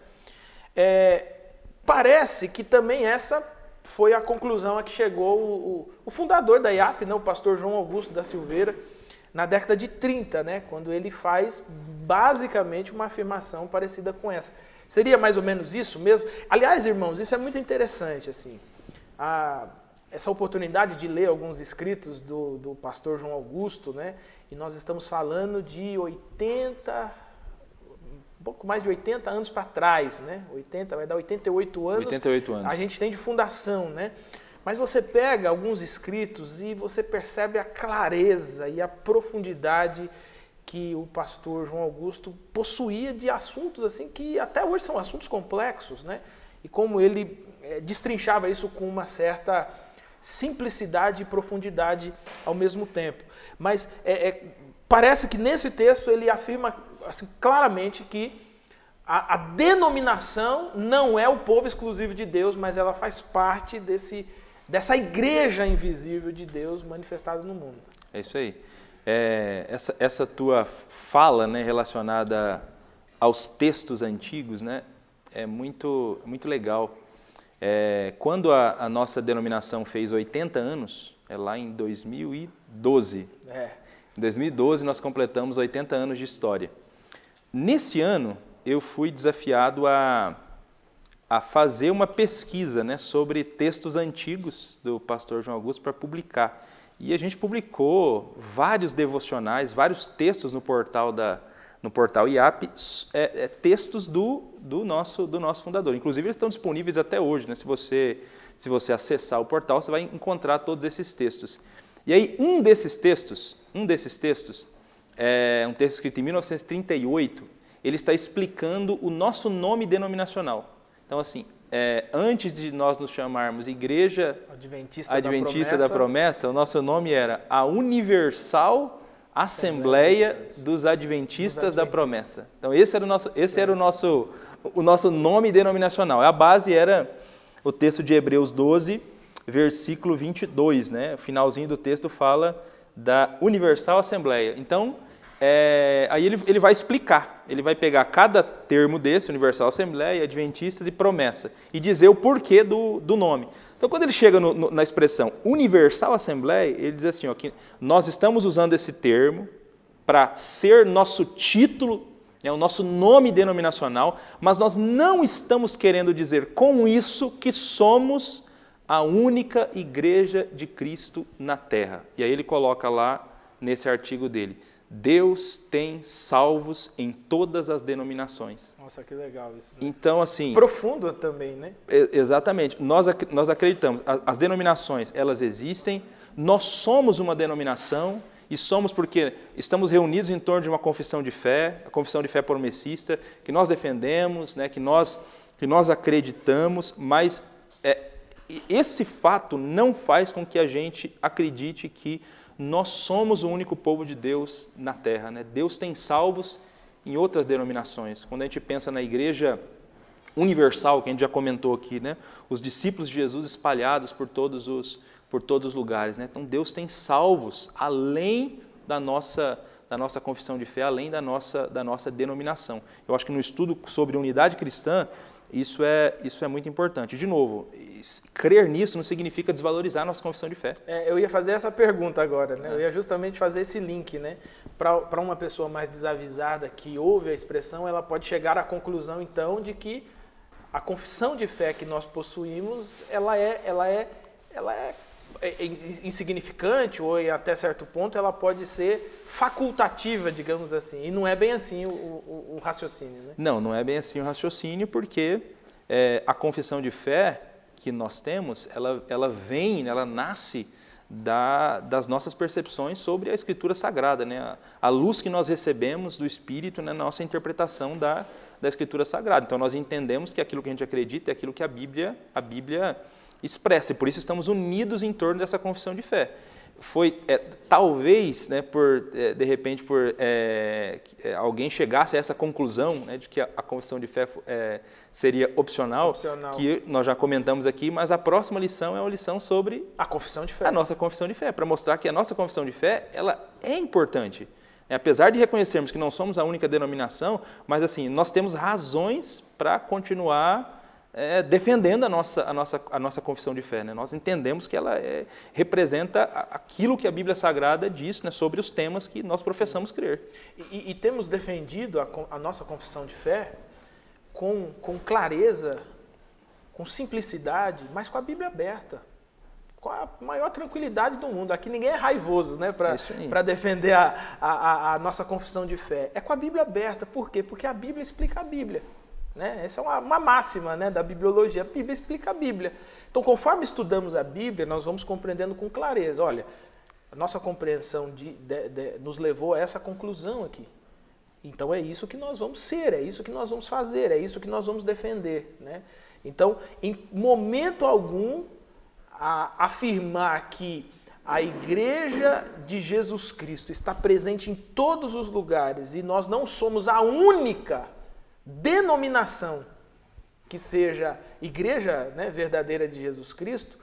Parece que também essa foi a conclusão a que chegou o fundador da IAP, né, o pastor João Augusto da Silveira, na década de 30, né, quando ele faz basicamente uma afirmação parecida com essa. Seria mais ou menos isso mesmo? Aliás, irmãos, isso é muito interessante, assim. Essa oportunidade de ler alguns escritos do pastor João Augusto, né? E nós estamos falando de um pouco mais de 80 anos para trás, né? Vai dar 88 anos. 88 anos. A gente tem de fundação, né? Mas você pega alguns escritos e você percebe a clareza e a profundidade que o pastor João Augusto possuía de assuntos assim que até hoje são assuntos complexos, né? E como ele destrinchava isso com uma certa simplicidade e profundidade ao mesmo tempo. Mas parece que nesse texto ele afirma assim, claramente que a denominação não é o povo exclusivo de Deus, mas ela faz parte dessa igreja invisível de Deus manifestada no mundo. É isso aí. Essa tua fala, né, relacionada aos textos antigos, né, é muito legal. Quando a nossa denominação fez 80 anos, lá em 2012. Em 2012 nós completamos 80 anos de história. Nesse ano eu fui desafiado a fazer uma pesquisa, né, sobre textos antigos do pastor João Augusto para publicar. E a gente publicou vários devocionais, vários textos no portal IAP, textos do nosso fundador. Inclusive eles estão disponíveis até hoje, né? Se você acessar o portal, você vai encontrar todos esses textos. E aí um desses textos é um texto escrito em 1938, ele está explicando o nosso nome denominacional. Então, assim, antes de nós nos chamarmos Igreja Adventista da Promessa, o nosso nome era a Universal Assembleia dos Adventistas da Promessa. Então, esse era o nosso nome denominacional. A base era o texto de Hebreus 12, versículo 22, né? O finalzinho do texto fala da Universal Assembleia. Então, aí ele vai explicar, ele vai pegar cada termo desse, Universal Assembleia, Adventistas e Promessa, e dizer o porquê do nome. Então, quando ele chega na expressão Universal Assembleia, ele diz assim, ó, que nós estamos usando esse termo para ser nosso título, o nosso nome denominacional, mas nós não estamos querendo dizer com isso que somos a única igreja de Cristo na Terra. E aí ele coloca lá nesse artigo dele, Deus tem salvos em todas as denominações. Nossa, que legal isso. Né? Então, assim... Profundo também, né? Exatamente. Nós acreditamos, as denominações, elas existem, nós somos uma denominação, e somos porque estamos reunidos em torno de uma confissão de fé, a confissão de fé promessista, que nós defendemos, né, que nós acreditamos, mas esse fato não faz com que a gente acredite que nós somos o único povo de Deus na Terra, né? Deus tem salvos em outras denominações. Quando a gente pensa na igreja universal, que a gente já comentou aqui, né? Os discípulos de Jesus espalhados por todos os lugares, né? Então Deus tem salvos além da nossa confissão de fé, além da nossa denominação. Eu acho que no estudo sobre unidade cristã, isso é muito importante. De novo, crer nisso não significa desvalorizar a nossa confissão de fé. Eu ia fazer essa pergunta agora, né? Eu ia justamente fazer esse link, né? Para uma pessoa mais desavisada que ouve a expressão, ela pode chegar à conclusão, então, de que a confissão de fé que nós possuímos, ela é insignificante ou até certo ponto ela pode ser facultativa, digamos assim. E não é bem assim o raciocínio, né? Não é bem assim o raciocínio, porque a confissão de fé que nós temos, ela nasce das nossas percepções sobre a Escritura Sagrada, né? A luz que nós recebemos do Espírito na nossa interpretação da Escritura Sagrada. Então nós entendemos que aquilo que a gente acredita é aquilo que a Bíblia expressa, e por isso estamos unidos em torno dessa confissão de fé. Foi, talvez, né, de repente, alguém chegasse a essa conclusão, né, de que a confissão de fé seria opcional, que nós já comentamos aqui, mas a próxima lição é uma lição sobre a confissão de fé. A nossa confissão de fé, para mostrar que a nossa confissão de fé ela é importante. Apesar de reconhecermos que não somos a única denominação, mas assim, nós temos razões para continuar defendendo a nossa confissão de fé, né? Nós entendemos que ela representa aquilo que a Bíblia Sagrada diz, né, sobre os temas que nós professamos crer. E temos defendido a nossa confissão de fé com clareza, com simplicidade, mas com a Bíblia aberta. Com a maior tranquilidade do mundo. Aqui ninguém é raivoso, né, para defender a nossa confissão de fé. É com a Bíblia aberta. Por quê? Porque a Bíblia explica a Bíblia. Né? Essa é uma máxima, né, da bibliologia. A Bíblia explica a Bíblia. Então, conforme estudamos a Bíblia, nós vamos compreendendo com clareza. Olha, a nossa compreensão nos levou a essa conclusão aqui. Então, é isso que nós vamos ser, é isso que nós vamos fazer, é isso que nós vamos defender. Né? Então, em momento algum, afirmar que a Igreja de Jesus Cristo está presente em todos os lugares e nós não somos a única denominação que seja Igreja, né, verdadeira de Jesus Cristo,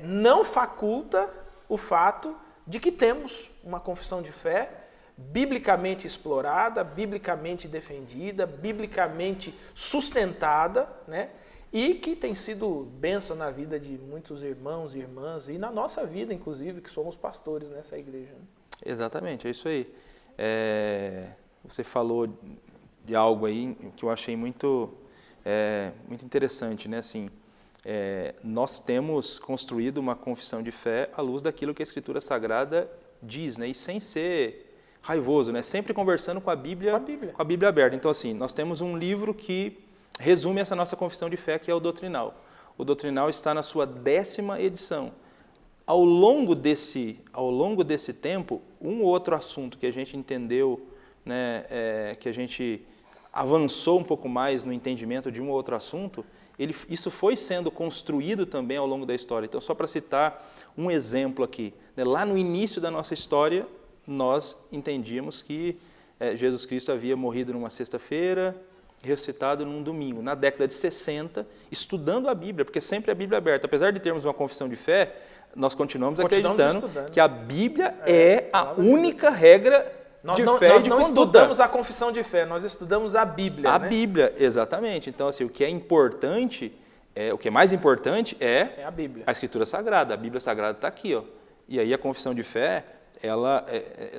não faculta o fato de que temos uma confissão de fé biblicamente explorada, biblicamente defendida, biblicamente sustentada, né? E que tem sido bênção na vida de muitos irmãos e irmãs, e na nossa vida, inclusive, que somos pastores nessa igreja. Né? Exatamente, é isso aí. Você falou de algo aí que eu achei muito interessante, né? Assim, nós temos construído uma confissão de fé à luz daquilo que a Escritura Sagrada diz, né? E sem ser raivoso, né? Sempre conversando com a Bíblia aberta. Então, assim, nós temos um livro que resume essa nossa confissão de fé, que é o Doutrinal. O Doutrinal está na sua 10ª edição. Ao longo desse tempo, um ou outro assunto que a gente entendeu, né, que a gente avançou um pouco mais no entendimento de um ou outro assunto, isso foi sendo construído também ao longo da história. Então, só para citar um exemplo aqui, né, lá no início da nossa história, nós entendíamos que Jesus Cristo havia morrido numa sexta-feira, ressuscitado num domingo. Na década de 60, estudando a Bíblia, porque sempre a Bíblia é aberta. Apesar de termos uma confissão de fé, nós continuamos acreditando que a Bíblia é a única regra de fé e de conduta. Nós não estudamos a confissão de fé, nós estudamos a Bíblia. A Bíblia, exatamente. Então, assim, o que é importante, o que é mais importante é a Bíblia. A Escritura Sagrada. A Bíblia Sagrada está aqui, ó. E aí a confissão de fé,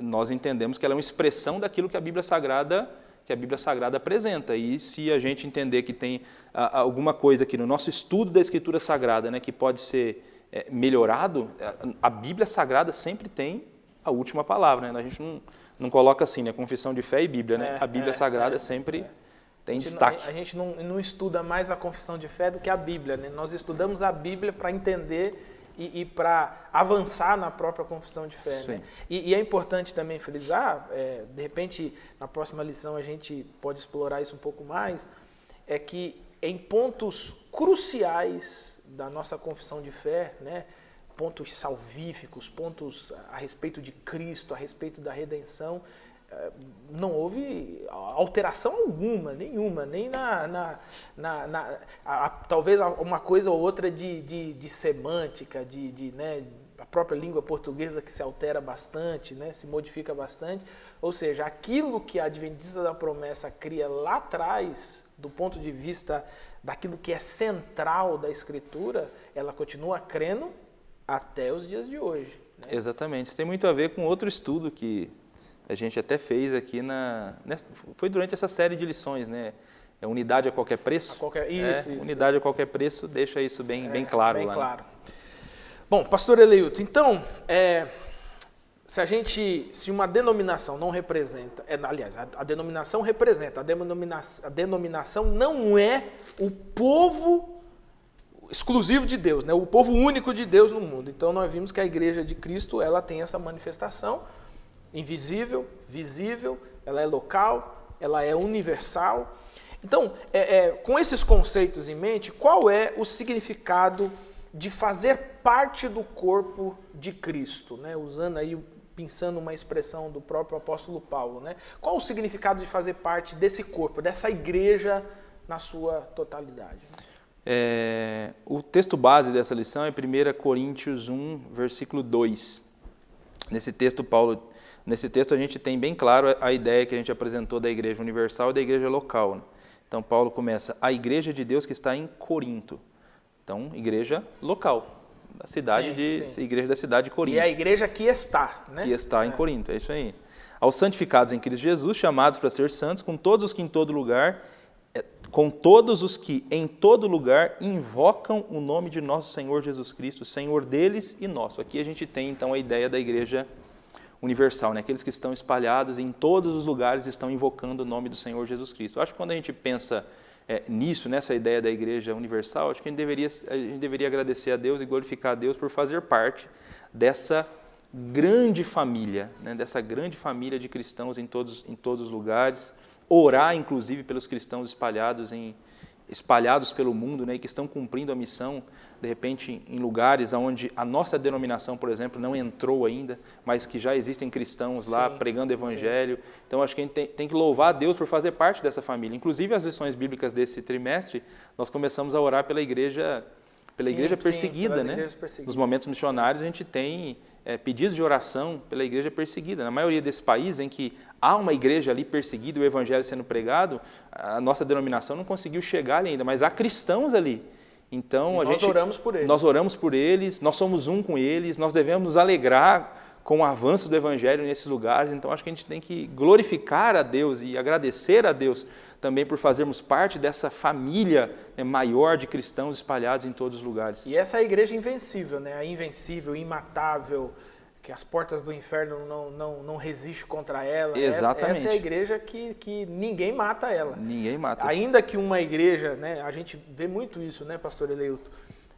nós entendemos que ela é uma expressão daquilo que a Bíblia Sagrada apresenta. E se a gente entender que tem alguma coisa aqui no nosso estudo da Escritura Sagrada, né, que pode ser melhorado, a Bíblia Sagrada sempre tem a última palavra. Né? A gente não coloca assim, né, confissão de fé e Bíblia. Né? A Bíblia Sagrada sempre tem destaque. A gente não estuda mais a confissão de fé do que a Bíblia. Né? Nós estudamos a Bíblia para entender e para avançar na própria confissão de fé. Né? E é importante também frisar, de repente, na próxima lição a gente pode explorar isso um pouco mais, é que em pontos cruciais da nossa confissão de fé, né, pontos salvíficos, pontos a respeito de Cristo, a respeito da redenção, não houve alteração alguma, nenhuma, nem talvez uma coisa ou outra de semântica, né, a própria língua portuguesa que se altera bastante, né, se modifica bastante. Ou seja, aquilo que a Adventista da Promessa cria lá atrás, do ponto de vista daquilo que é central da Escritura, ela continua crendo até os dias de hoje. Né? Exatamente. Isso tem muito a ver com outro estudo que a gente até fez aqui foi durante essa série de lições, né? Unidade a qualquer preço. Unidade a qualquer preço, deixa isso bem claro bem lá. Claro. Né? Bom, pastor Eleilton, então, se uma denominação não representa, aliás, a denominação representa, a denominação não é o povo exclusivo de Deus, né? O povo único de Deus no mundo. Então, nós vimos que a Igreja de Cristo, ela tem essa manifestação invisível, visível, ela é local, ela é universal. Então, com esses conceitos em mente, qual é o significado de fazer parte do corpo de Cristo? Né? Usando aí, pensando uma expressão do próprio apóstolo Paulo, né? Qual o significado de fazer parte desse corpo, dessa igreja na sua totalidade? O texto base dessa lição é 1 Coríntios 1, versículo 2. Nesse texto a gente tem bem claro a ideia que a gente apresentou da igreja universal e da igreja local. Né? Então Paulo começa, a igreja de Deus que está em Corinto. Então, igreja local, da cidade igreja da cidade de Corinto. E a igreja que está, né? Que está em Corinto, é isso aí. Aos santificados em Cristo Jesus, chamados para ser santos, com todos os que em todo lugar, com todos os que em todo lugar invocam o nome de nosso Senhor Jesus Cristo, Senhor deles e nosso. Aqui a gente tem então a ideia da igreja universal, né? Aqueles que estão espalhados em todos os lugares estão invocando o nome do Senhor Jesus Cristo. Eu acho que quando a gente pensa nisso, nessa ideia da igreja universal, acho que a gente deveria agradecer a Deus e glorificar a Deus por fazer parte dessa grande família, né? Dessa grande família de cristãos em todos os lugares, orar inclusive pelos cristãos espalhados pelo mundo, né? E que estão cumprindo a missão, de repente em lugares onde a nossa denominação, por exemplo, não entrou ainda, mas que já existem cristãos lá pregando o evangelho. Sim. Então acho que a gente tem que louvar a Deus por fazer parte dessa família. Inclusive as lições bíblicas desse trimestre, nós começamos a orar pela igreja perseguida, né? Nos momentos missionários a gente tem pedidos de oração pela igreja perseguida. Na maioria desses países em que há uma igreja ali perseguida e o evangelho sendo pregado, a nossa denominação não conseguiu chegar ali ainda, mas há cristãos ali. Então nós oramos por eles. Nós oramos por eles, nós somos um com eles, nós devemos nos alegrar com o avanço do evangelho nesses lugares. Então acho que a gente tem que glorificar a Deus e agradecer a Deus também por fazermos parte dessa família maior de cristãos espalhados em todos os lugares. E essa é a igreja invencível, né? A invencível, imatável, que as portas do inferno não resistem contra ela. Exatamente. Essa é a igreja que ninguém mata ela. Ninguém mata. Ainda que uma igreja, né, a gente vê muito isso, né, pastor Eleuto,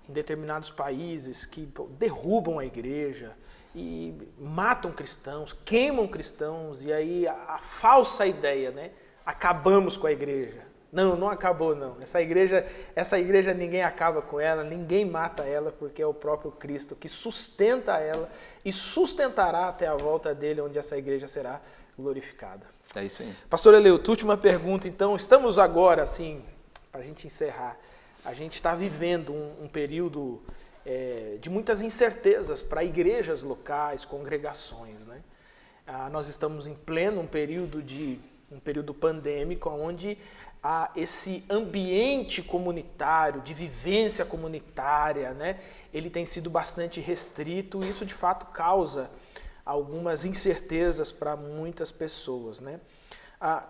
em determinados países que derrubam a igreja e matam cristãos, queimam cristãos, e aí a falsa ideia, né, acabamos com a igreja. Não acabou não. Essa igreja ninguém acaba com ela, ninguém mata ela, porque é o próprio Cristo que sustenta ela e sustentará até a volta dele, onde essa igreja será glorificada. É isso aí. Pastor Eleuto, última pergunta então. Estamos agora, assim, para a gente encerrar, a gente está vivendo um período de muitas incertezas para igrejas locais, congregações, né? Nós estamos em pleno um período pandêmico, onde esse ambiente comunitário, de vivência comunitária, né, ele tem sido bastante restrito, e isso de fato causa algumas incertezas para muitas pessoas, né?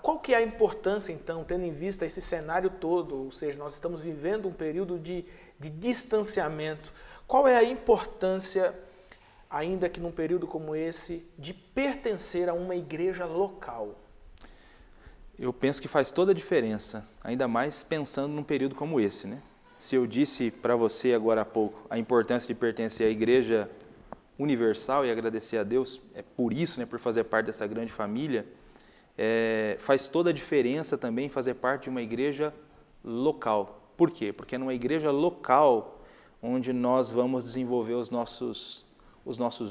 Qual que é a importância, então, tendo em vista esse cenário todo, ou seja, nós estamos vivendo um período de distanciamento, qual é a importância, ainda que num período como esse, de pertencer a uma igreja local? Eu penso que faz toda a diferença, ainda mais pensando num período como esse, né? Se eu disse para você agora há pouco a importância de pertencer à igreja universal e agradecer a Deus, por isso, né, por fazer parte dessa grande família, faz toda a diferença também fazer parte de uma igreja local. Por quê? Porque é numa igreja local onde nós vamos desenvolver os nossos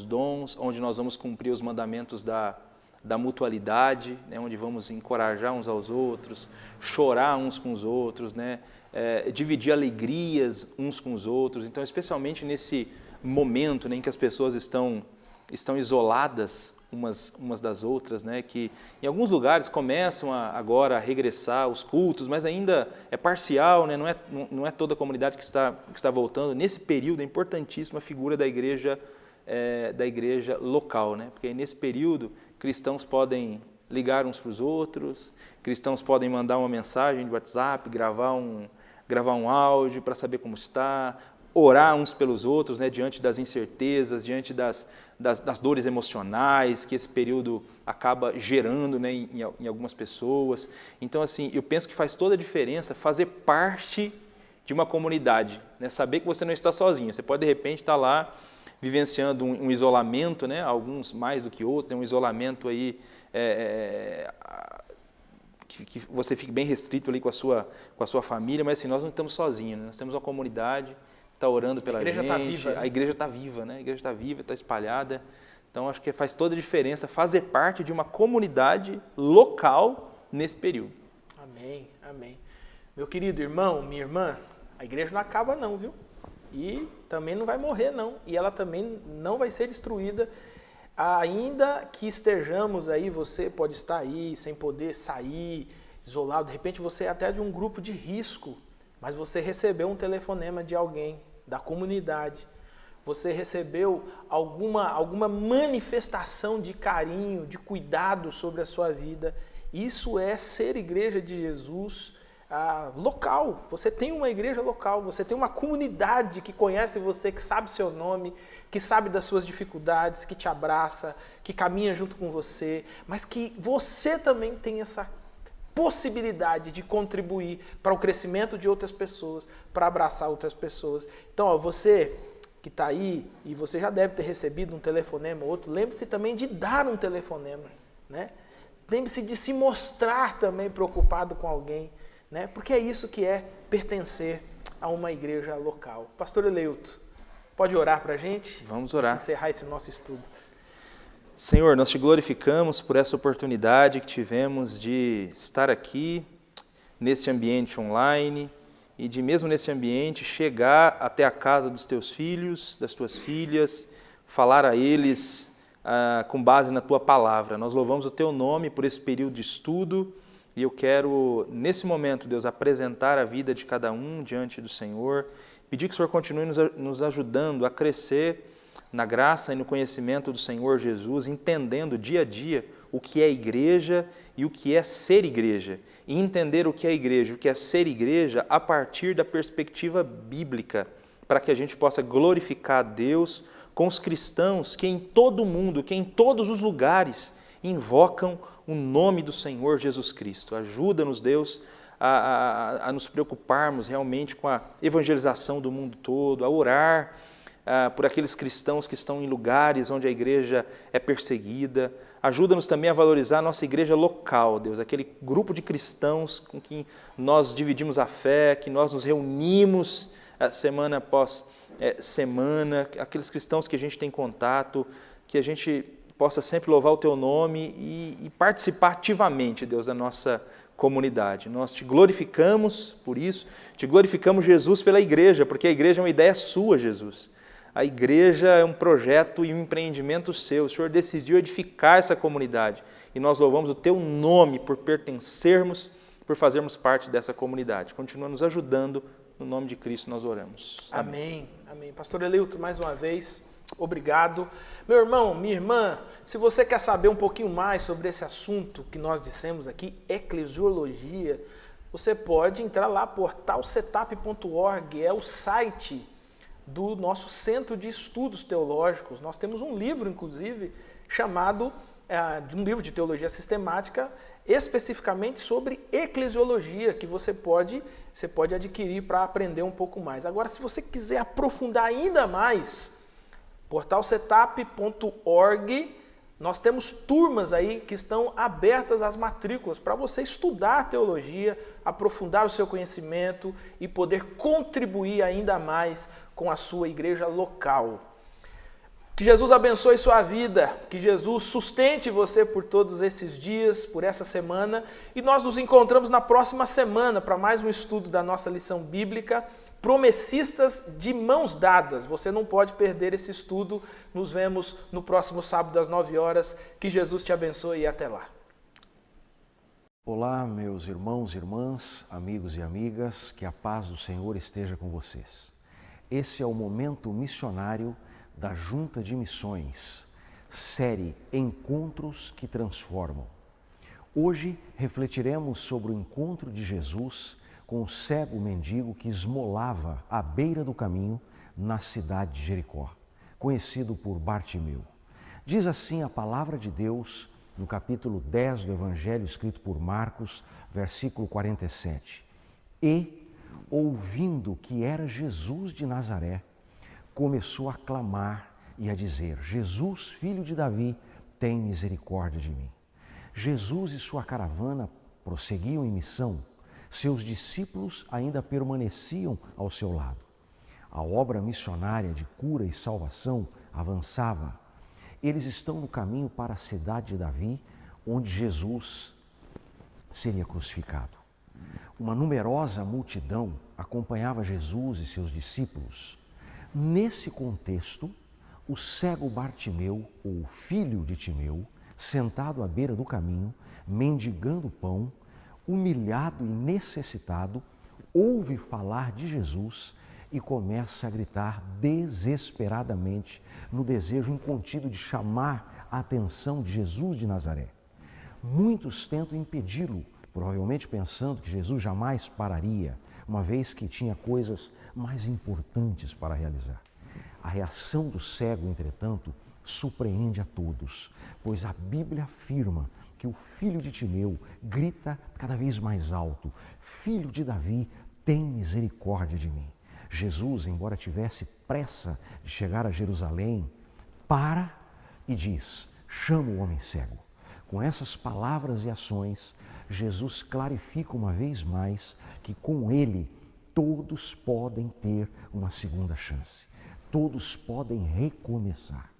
dons, onde nós vamos cumprir os mandamentos da mutualidade, né, onde vamos encorajar uns aos outros, chorar uns com os outros, né, dividir alegrias uns com os outros. Então, especialmente nesse momento, né, em que as pessoas estão isoladas umas das outras, né, que em alguns lugares começam agora a regressar os cultos, mas ainda é parcial, né, não é toda a comunidade que está voltando. Nesse período é importantíssima a figura da igreja local, né, porque nesse período cristãos podem ligar uns para os outros, cristãos podem mandar uma mensagem de WhatsApp, gravar um áudio para saber como está, orar uns pelos outros, né, diante das incertezas, diante das dores emocionais que esse período acaba gerando, né, em algumas pessoas. Então, assim, eu penso que faz toda a diferença fazer parte de uma comunidade, né, saber que você não está sozinho. Você pode, de repente, estar lá vivenciando um isolamento, né? Alguns mais do que outros, tem um isolamento aí que você fique bem restrito ali com a sua família, mas assim, nós não estamos sozinhos, né? Nós temos uma comunidade que está orando pela gente. A igreja está viva, né? A igreja está viva, né? A igreja está viva, está espalhada. Então, acho que faz toda a diferença fazer parte de uma comunidade local nesse período. Amém, amém. Meu querido irmão, minha irmã, a igreja não acaba não, viu? E também não vai morrer, não. E ela também não vai ser destruída. Ainda que estejamos aí, você pode estar aí sem poder sair, isolado. De repente você é até de um grupo de risco, mas você recebeu um telefonema de alguém, da comunidade. Você recebeu alguma manifestação de carinho, de cuidado sobre a sua vida. Isso é ser igreja de Jesus, local, você tem uma igreja local, você tem uma comunidade que conhece você, que sabe seu nome, que sabe das suas dificuldades, que te abraça, que caminha junto com você, mas que você também tem essa possibilidade de contribuir para o crescimento de outras pessoas, para abraçar outras pessoas. Então, você que está aí, e você já deve ter recebido um telefonema ou outro, lembre-se também de dar um telefonema, né? Lembre-se de se mostrar também preocupado com alguém, né? Porque é isso que é pertencer a uma igreja local. Pastor Eleuto, pode orar para a gente? Vamos orar. Para encerrar esse nosso estudo. Senhor, nós te glorificamos por essa oportunidade que tivemos de estar aqui, nesse ambiente online, e de mesmo nesse ambiente chegar até a casa dos teus filhos, das tuas filhas, falar a eles com base na tua palavra. Nós louvamos o teu nome por esse período de estudo e eu quero, nesse momento, Deus, apresentar a vida de cada um diante do Senhor, pedir que o Senhor continue nos ajudando a crescer na graça e no conhecimento do Senhor Jesus, entendendo dia a dia o que é igreja e o que é ser igreja. E entender o que é igreja, o que é ser igreja a partir da perspectiva bíblica, para que a gente possa glorificar a Deus com os cristãos que em todo o mundo, que em todos os lugares invocam o nome do Senhor Jesus Cristo. Ajuda-nos, Deus, a nos preocuparmos realmente com a evangelização do mundo todo, a orar por aqueles cristãos que estão em lugares onde a igreja é perseguida. Ajuda-nos também a valorizar a nossa igreja local, Deus, aquele grupo de cristãos com quem nós dividimos a fé, que nós nos reunimos semana após semana, aqueles cristãos que a gente tem contato, que a gente possa sempre louvar o Teu nome e participar ativamente, Deus, da nossa comunidade. Nós te glorificamos por isso, te glorificamos, Jesus, pela igreja, porque a igreja é uma ideia sua, Jesus. A igreja é um projeto e um empreendimento seu. O Senhor decidiu edificar essa comunidade e nós louvamos o Teu nome por pertencermos, por fazermos parte dessa comunidade. Continua nos ajudando, no nome de Cristo nós oramos. Amém. Amém. Pastor Eleuto, mais uma vez, obrigado. Meu irmão, minha irmã, se você quer saber um pouquinho mais sobre esse assunto que nós dissemos aqui, eclesiologia, você pode entrar lá, portalsetup.org, é o site do nosso Centro de Estudos Teológicos. Nós temos um livro, inclusive, chamado, um livro de teologia sistemática, especificamente sobre eclesiologia, que você pode adquirir para aprender um pouco mais. Agora, se você quiser aprofundar ainda mais, portalsetup.org, nós temos turmas aí que estão abertas às matrículas para você estudar teologia, aprofundar o seu conhecimento e poder contribuir ainda mais com a sua igreja local. Que Jesus abençoe sua vida, que Jesus sustente você por todos esses dias, por essa semana, e nós nos encontramos na próxima semana para mais um estudo da nossa lição bíblica, Promessistas de Mãos Dadas. Você não pode perder esse estudo. Nos vemos no próximo sábado às 9 horas. Que Jesus te abençoe e até lá. Olá, meus irmãos e irmãs, amigos e amigas, que a paz do Senhor esteja com vocês. Esse é o Momento Missionário da Junta de Missões, série Encontros que Transformam. Hoje refletiremos sobre o encontro de Jesus com o cego mendigo que esmolava à beira do caminho na cidade de Jericó, conhecido por Bartimeu. Diz assim a palavra de Deus no capítulo 10 do Evangelho escrito por Marcos, versículo 47. E, ouvindo que era Jesus de Nazaré, começou a clamar e a dizer: Jesus, filho de Davi, tem misericórdia de mim. Jesus e sua caravana prosseguiam em missão. Seus discípulos ainda permaneciam ao seu lado. A obra missionária de cura e salvação avançava. Eles estão no caminho para a cidade de Davi, onde Jesus seria crucificado. Uma numerosa multidão acompanhava Jesus e seus discípulos. Nesse contexto, o cego Bartimeu, ou filho de Timeu, sentado à beira do caminho, mendigando pão, humilhado e necessitado, ouve falar de Jesus e começa a gritar desesperadamente no desejo incontido de chamar a atenção de Jesus de Nazaré. Muitos tentam impedi-lo provavelmente pensando que Jesus jamais pararia, uma vez que tinha coisas mais importantes para realizar. A reação do cego, entretanto, surpreende a todos, pois a Bíblia afirma que o filho de Timeu grita cada vez mais alto: Filho de Davi, tem misericórdia de mim. Jesus, embora tivesse pressa de chegar a Jerusalém, para e diz: chama o homem cego. Com essas palavras e ações, Jesus clarifica uma vez mais que com ele todos podem ter uma segunda chance. Todos podem recomeçar.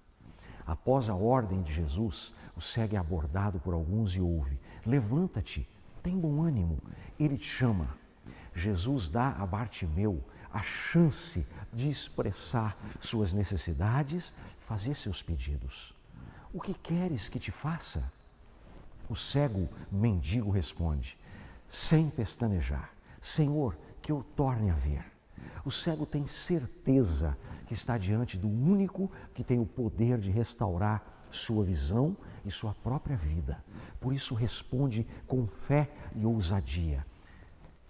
Após a ordem de Jesus, o cego é abordado por alguns e ouve: levanta-te, tem bom ânimo, ele te chama. Jesus dá a Bartimeu a chance de expressar suas necessidades, fazer seus pedidos. O que queres que te faça? O cego mendigo responde, sem pestanejar: Senhor, que eu torne a ver. O cego tem certeza que está diante do único que tem o poder de restaurar sua visão e sua própria vida. Por isso responde com fé e ousadia: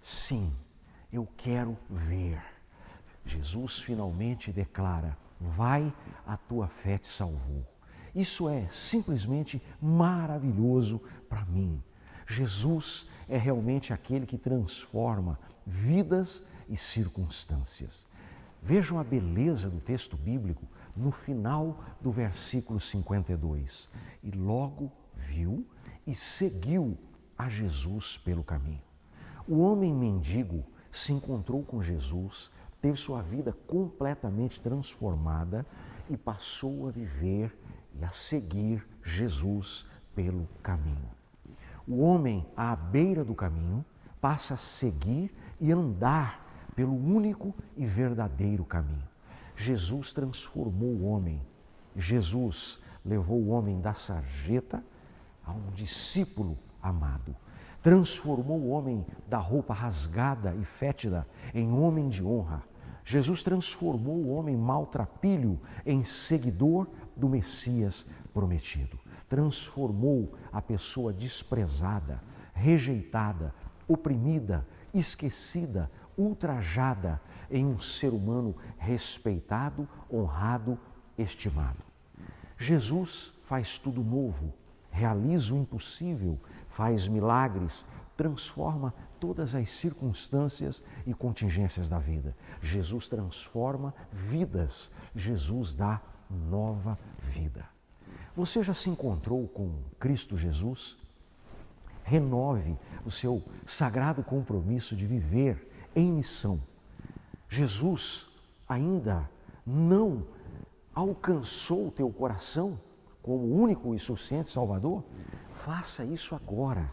sim, eu quero ver. Jesus finalmente declara: vai, a tua fé te salvou. Isso é simplesmente maravilhoso para mim. Jesus é realmente aquele que transforma vidas e circunstâncias. Vejam a beleza do texto bíblico no final do versículo 52. E logo viu e seguiu a Jesus pelo caminho. O homem mendigo se encontrou com Jesus, teve sua vida completamente transformada e passou a viver e a seguir Jesus pelo caminho. O homem à beira do caminho passa a seguir e andar pelo único e verdadeiro caminho. Jesus transformou o homem. Jesus levou o homem da sarjeta a um discípulo amado. Transformou o homem da roupa rasgada e fétida em homem de honra. Jesus transformou o homem maltrapilho em seguidor do Messias prometido. Transformou a pessoa desprezada, rejeitada, oprimida, esquecida, ultrajada em um ser humano respeitado, honrado, estimado. Jesus faz tudo novo, realiza o impossível, faz milagres, transforma todas as circunstâncias e contingências da vida. Jesus transforma vidas, Jesus dá nova vida. Você já se encontrou com Cristo Jesus? Renove o seu sagrado compromisso de viver em missão. Jesus ainda não alcançou o teu coração como único e suficiente Salvador? Faça isso agora.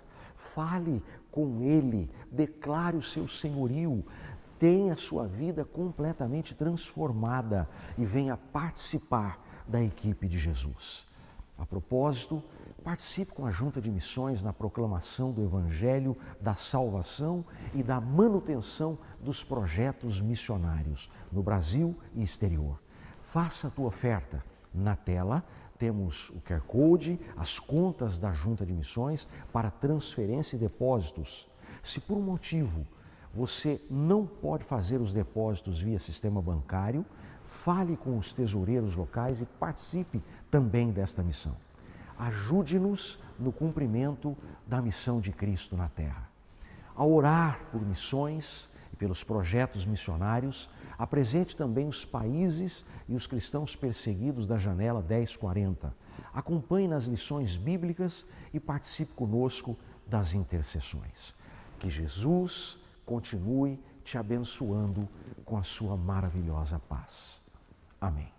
Fale com Ele, declare o seu senhorio, tenha a sua vida completamente transformada e venha participar da equipe de Jesus. A propósito, participe com a Junta de Missões na proclamação do Evangelho, da salvação e da manutenção dos projetos missionários no Brasil e exterior. Faça a tua oferta. Na tela temos o QR Code, as contas da Junta de Missões para transferência e depósitos. Se por um motivo você não pode fazer os depósitos via sistema bancário, fale com os tesoureiros locais e participe também desta missão. Ajude-nos no cumprimento da missão de Cristo na Terra. Ao orar por missões e pelos projetos missionários, apresente também os países e os cristãos perseguidos da janela 1040. Acompanhe nas lições bíblicas e participe conosco das intercessões. Que Jesus continue te abençoando com a sua maravilhosa paz. Amém.